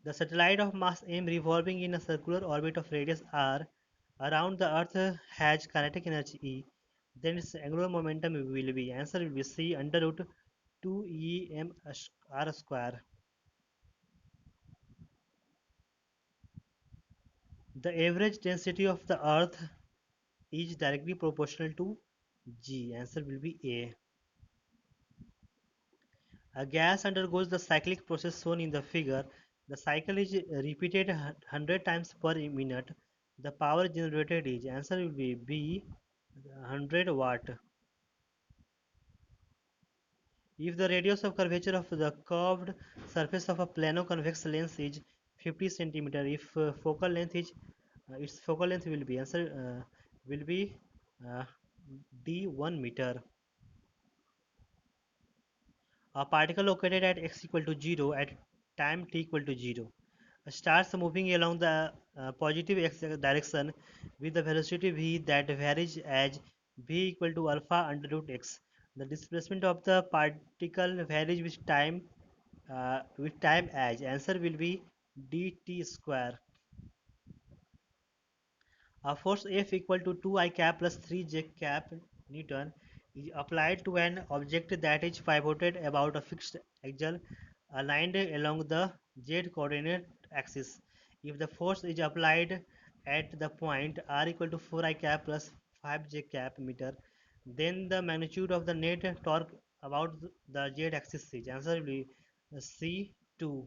The satellite of mass m revolving in a circular orbit of radius r around the Earth has kinetic energy E. Then its angular momentum will be, answer will be C, under root 2 E m r square. The average density of the Earth is directly proportional to G. Answer will be A. A gas undergoes the cyclic process shown in the figure. The cycle is repeated 100 times per minute. The power generated is, answer will be B, 100 watt. If the radius of curvature of the curved surface of a plano-convex lens is 50 centimeter, if focal length is, its focal length will be, answer will be uh, D, 1 meter. A particle located at x equal to 0 at time t equal to 0 starts moving along the positive x direction with the velocity v that varies as v equal to alpha under root x. The displacement of the particle varies with time as answer will be dt square. A force F equal to 2 I cap plus 3 j cap Newton is applied to an object that is pivoted about a fixed axle aligned along the z coordinate axis. If the force is applied at the point r equal to 4 I cap plus 5 j cap meter, then the magnitude of the net torque about the z axis is answer will be C2.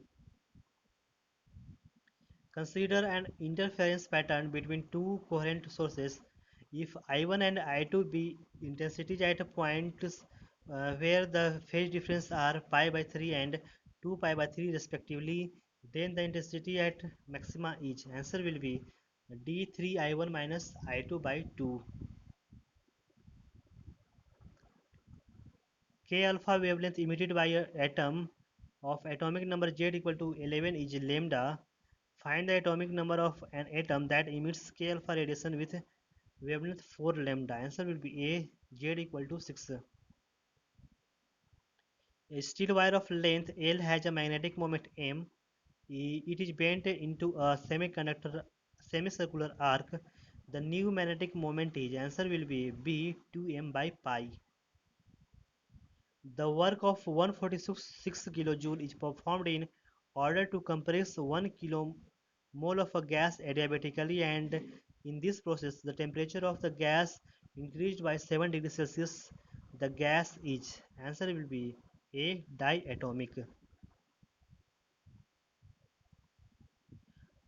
Consider an interference pattern between two coherent sources. If I1 and I2 be intensities at points where the phase difference are pi by 3 and 2 pi by 3 respectively, then the intensity at maxima is answer will be d3 I1 minus I2 by 2. K alpha wavelength emitted by an atom of atomic number Z equal to 11 is lambda. Find the atomic number of an atom that emits K alpha radiation with wavelength 4 lambda. Answer will be A, Z equal to 6. A steel wire of length L has a magnetic moment M. It is bent into a semicircular arc. The new magnetic moment is answer will be B 2m by pi. The work of 146 kilojoule is performed in order to compress 1 kilomole of a gas adiabatically, and in this process the temperature of the gas increased by 7 degrees Celsius. The gas is answer will be A diatomic.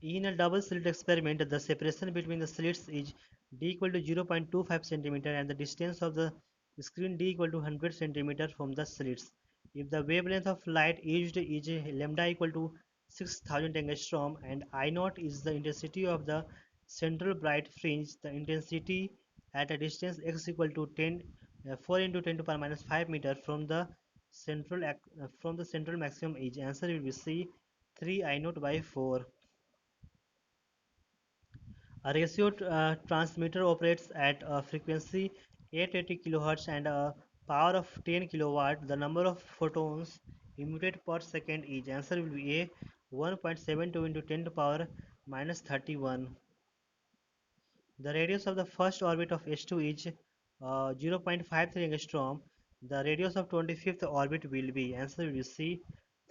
In a double slit experiment, the separation between the slits is d equal to 0.25 centimeter and the distance of the screen d equal to 100 centimeter from the slits. If the wavelength of light edged is lambda equal to 6000 angstrom and I naught is the intensity of the central bright fringe, the intensity at a distance x equal to 4 into 10 to the power minus 5 meter from the central maximum is answer will be C 3 I naught by 4. A ratio transmitter operates at a frequency 880 kHz and a power of 10 kilowatt. The number of photons emitted per second is answer will be A 1.72 into 10 to the power minus 31. The radius of the first orbit of S2 is 0.53 angstrom. The radius of 25th orbit will be answer will be C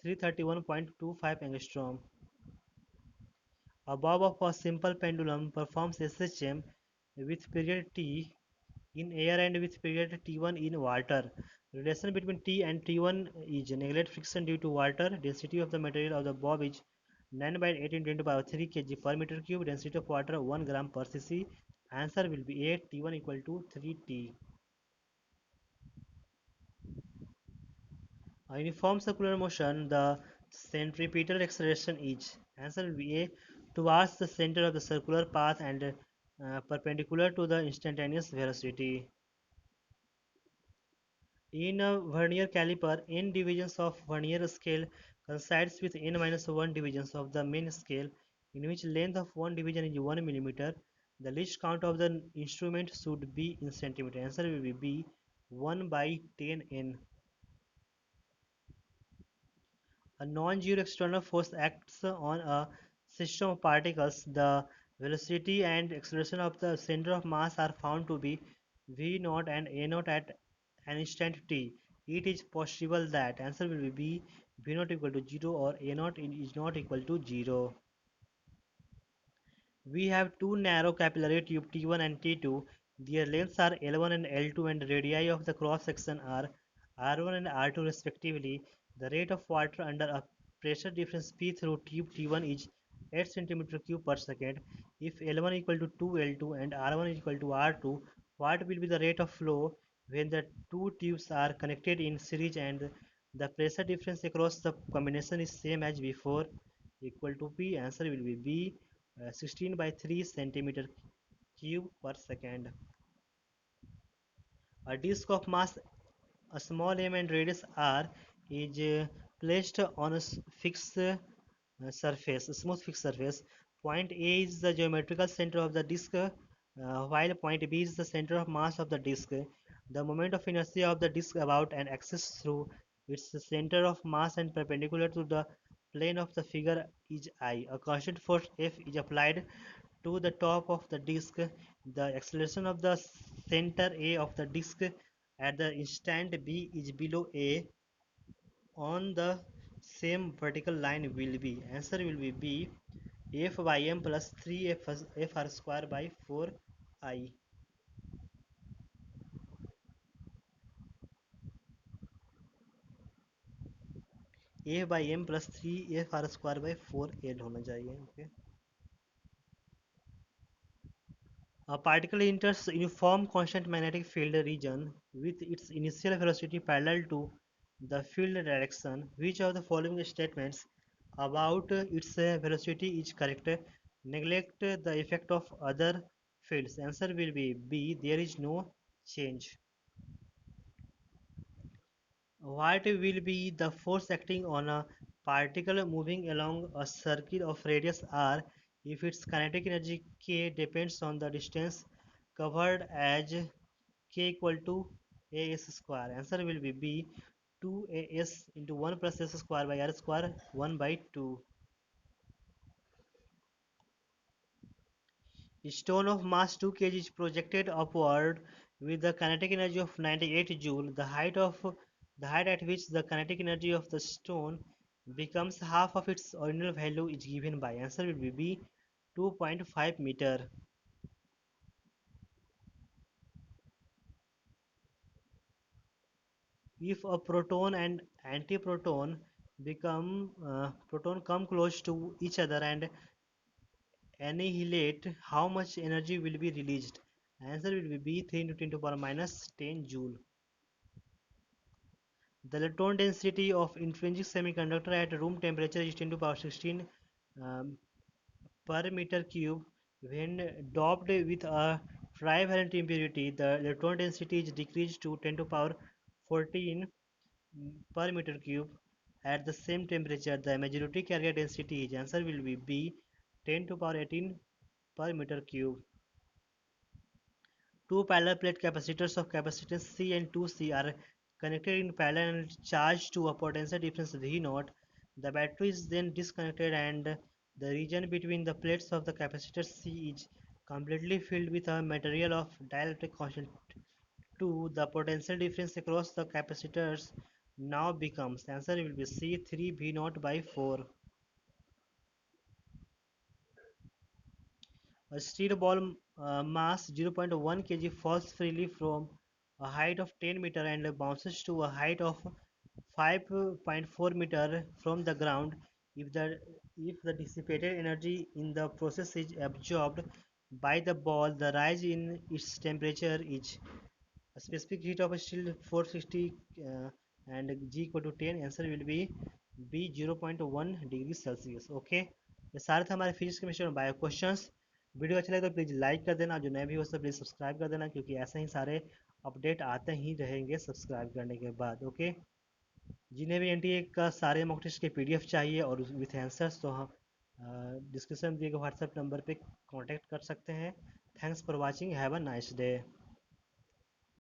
331.25 angstrom. A bob of a simple pendulum performs SHM with period T in air and with period T1 in water. Relation between T and T1 is neglect friction due to water. Density of the material of the bob is 9 by 18 10 to the power 3 kg per meter cube. Density of water 1 gram per cc. Answer will be A T1 equal to 3T. A uniform circular motion, the centripetal acceleration is answer will be A towards the center of the circular path and perpendicular to the instantaneous velocity. In a vernier caliper, n divisions of vernier scale coincides with n minus 1 divisions of the main scale, in which length of one division is 1 millimeter. The least count of the instrument should be in centimeter. Answer will be B 1 by 10n. A non-zero external force acts on a system of particles. The velocity and acceleration of the center of mass are found to be v naught and a naught at an instant t. It is possible that answer will be B v naught equal to 0 or a naught is not equal to 0. We have two narrow capillary tube T1 and T2. Their lengths are L1 and L2 and radii of the cross section are R1 and R2 respectively. The rate of water under a pressure difference P through tube T1 is 8 cm cube per second. If L1 equal to 2L2 and R1 is equal to R2, what will be the rate of flow when the two tubes are connected in series and the pressure difference across the combination is same as before equal to P? Answer will be B 16 by 3 centimeter cube per second. A disk of mass a small m and radius r is placed on a fixed surface, smooth fixed surface. Point A is the geometrical center of the disk, while point B is the center of mass of the disk. The moment of inertia of the disk about an axis through its center of mass and perpendicular to the plane of the figure is I. A constant force F is applied to the top of the disk. The acceleration of the center A of the disk at the instant B is below A on the same vertical line will be, answer will be B, F by M plus 3 F r square by 4 I. A by M plus 3 F r square by 4 L होना चाहिए. Okay. A particle enters uniform constant magnetic field region with its initial velocity parallel to the field direction. Which of the following statements about its velocity is correct? Neglect the effect of other fields. Answer will be B. There is no change. What will be the force acting on a particle moving along a circle of radius r if its kinetic energy k depends on the distance covered as k equal to as square? Answer will be B. 2as into 1 plus s square by r square 1 by 2. A stone of mass 2 kg is projected upward with the kinetic energy of 98 joule. The height at which the kinetic energy of the stone becomes half of its original value is given by. Answer will be B. 2.5 meter. If a proton and antiproton proton come close to each other and annihilate, how much energy will be released? Answer will be B. 3 into 10 to power minus 10 joule. The electron density of intrinsic semiconductor at room temperature is 10 to power 16 um, per meter cube. When doped with a trivalent impurity, the electron density is decreased to 10 to power 14 per meter cube. At the same temperature, the majority carrier density is, answer will be B, 10 to power 18 per meter cube. Two parallel plate capacitors of capacitance C and 2C are connected in parallel and charged to a potential difference V0. The battery is then disconnected and the region between the plates of the capacitor C is completely filled with a material of dielectric constant 2. The potential difference across the capacitors now becomes, answer will be C, 3 V0 by 4. A steel ball mass 0.1 kg falls freely from a height of 10 meter and bounces to a height of 5.4 meter from the ground. If the dissipated energy in the process is absorbed by the ball, the rise in its temperature is a specific heat of steel 460 and G equal to 10. Answer will be B, 0.1 degree Celsius. Okay, ये सारे थे हमारे physics chemistry और bio questions. Video अच्छा लगे तो please like कर देना, जो नए भी हो तो प्लीज़ सब्सक्राइब कर देना, क्योंकि ऐसे ही सारे अपडेट आते ही रहेंगे सब्सक्राइब करने के बाद. ओके, जिन्हें भी एनटीए का सारे मॉक टेस्ट के पीडीएफ चाहिए और विथ आंसर्स, तो हम डिस्क्रिप्शन दिए गए व्हाट्सएप नंबर पे कांटेक्ट कर सकते हैं. Thanks for watching, have a nice day.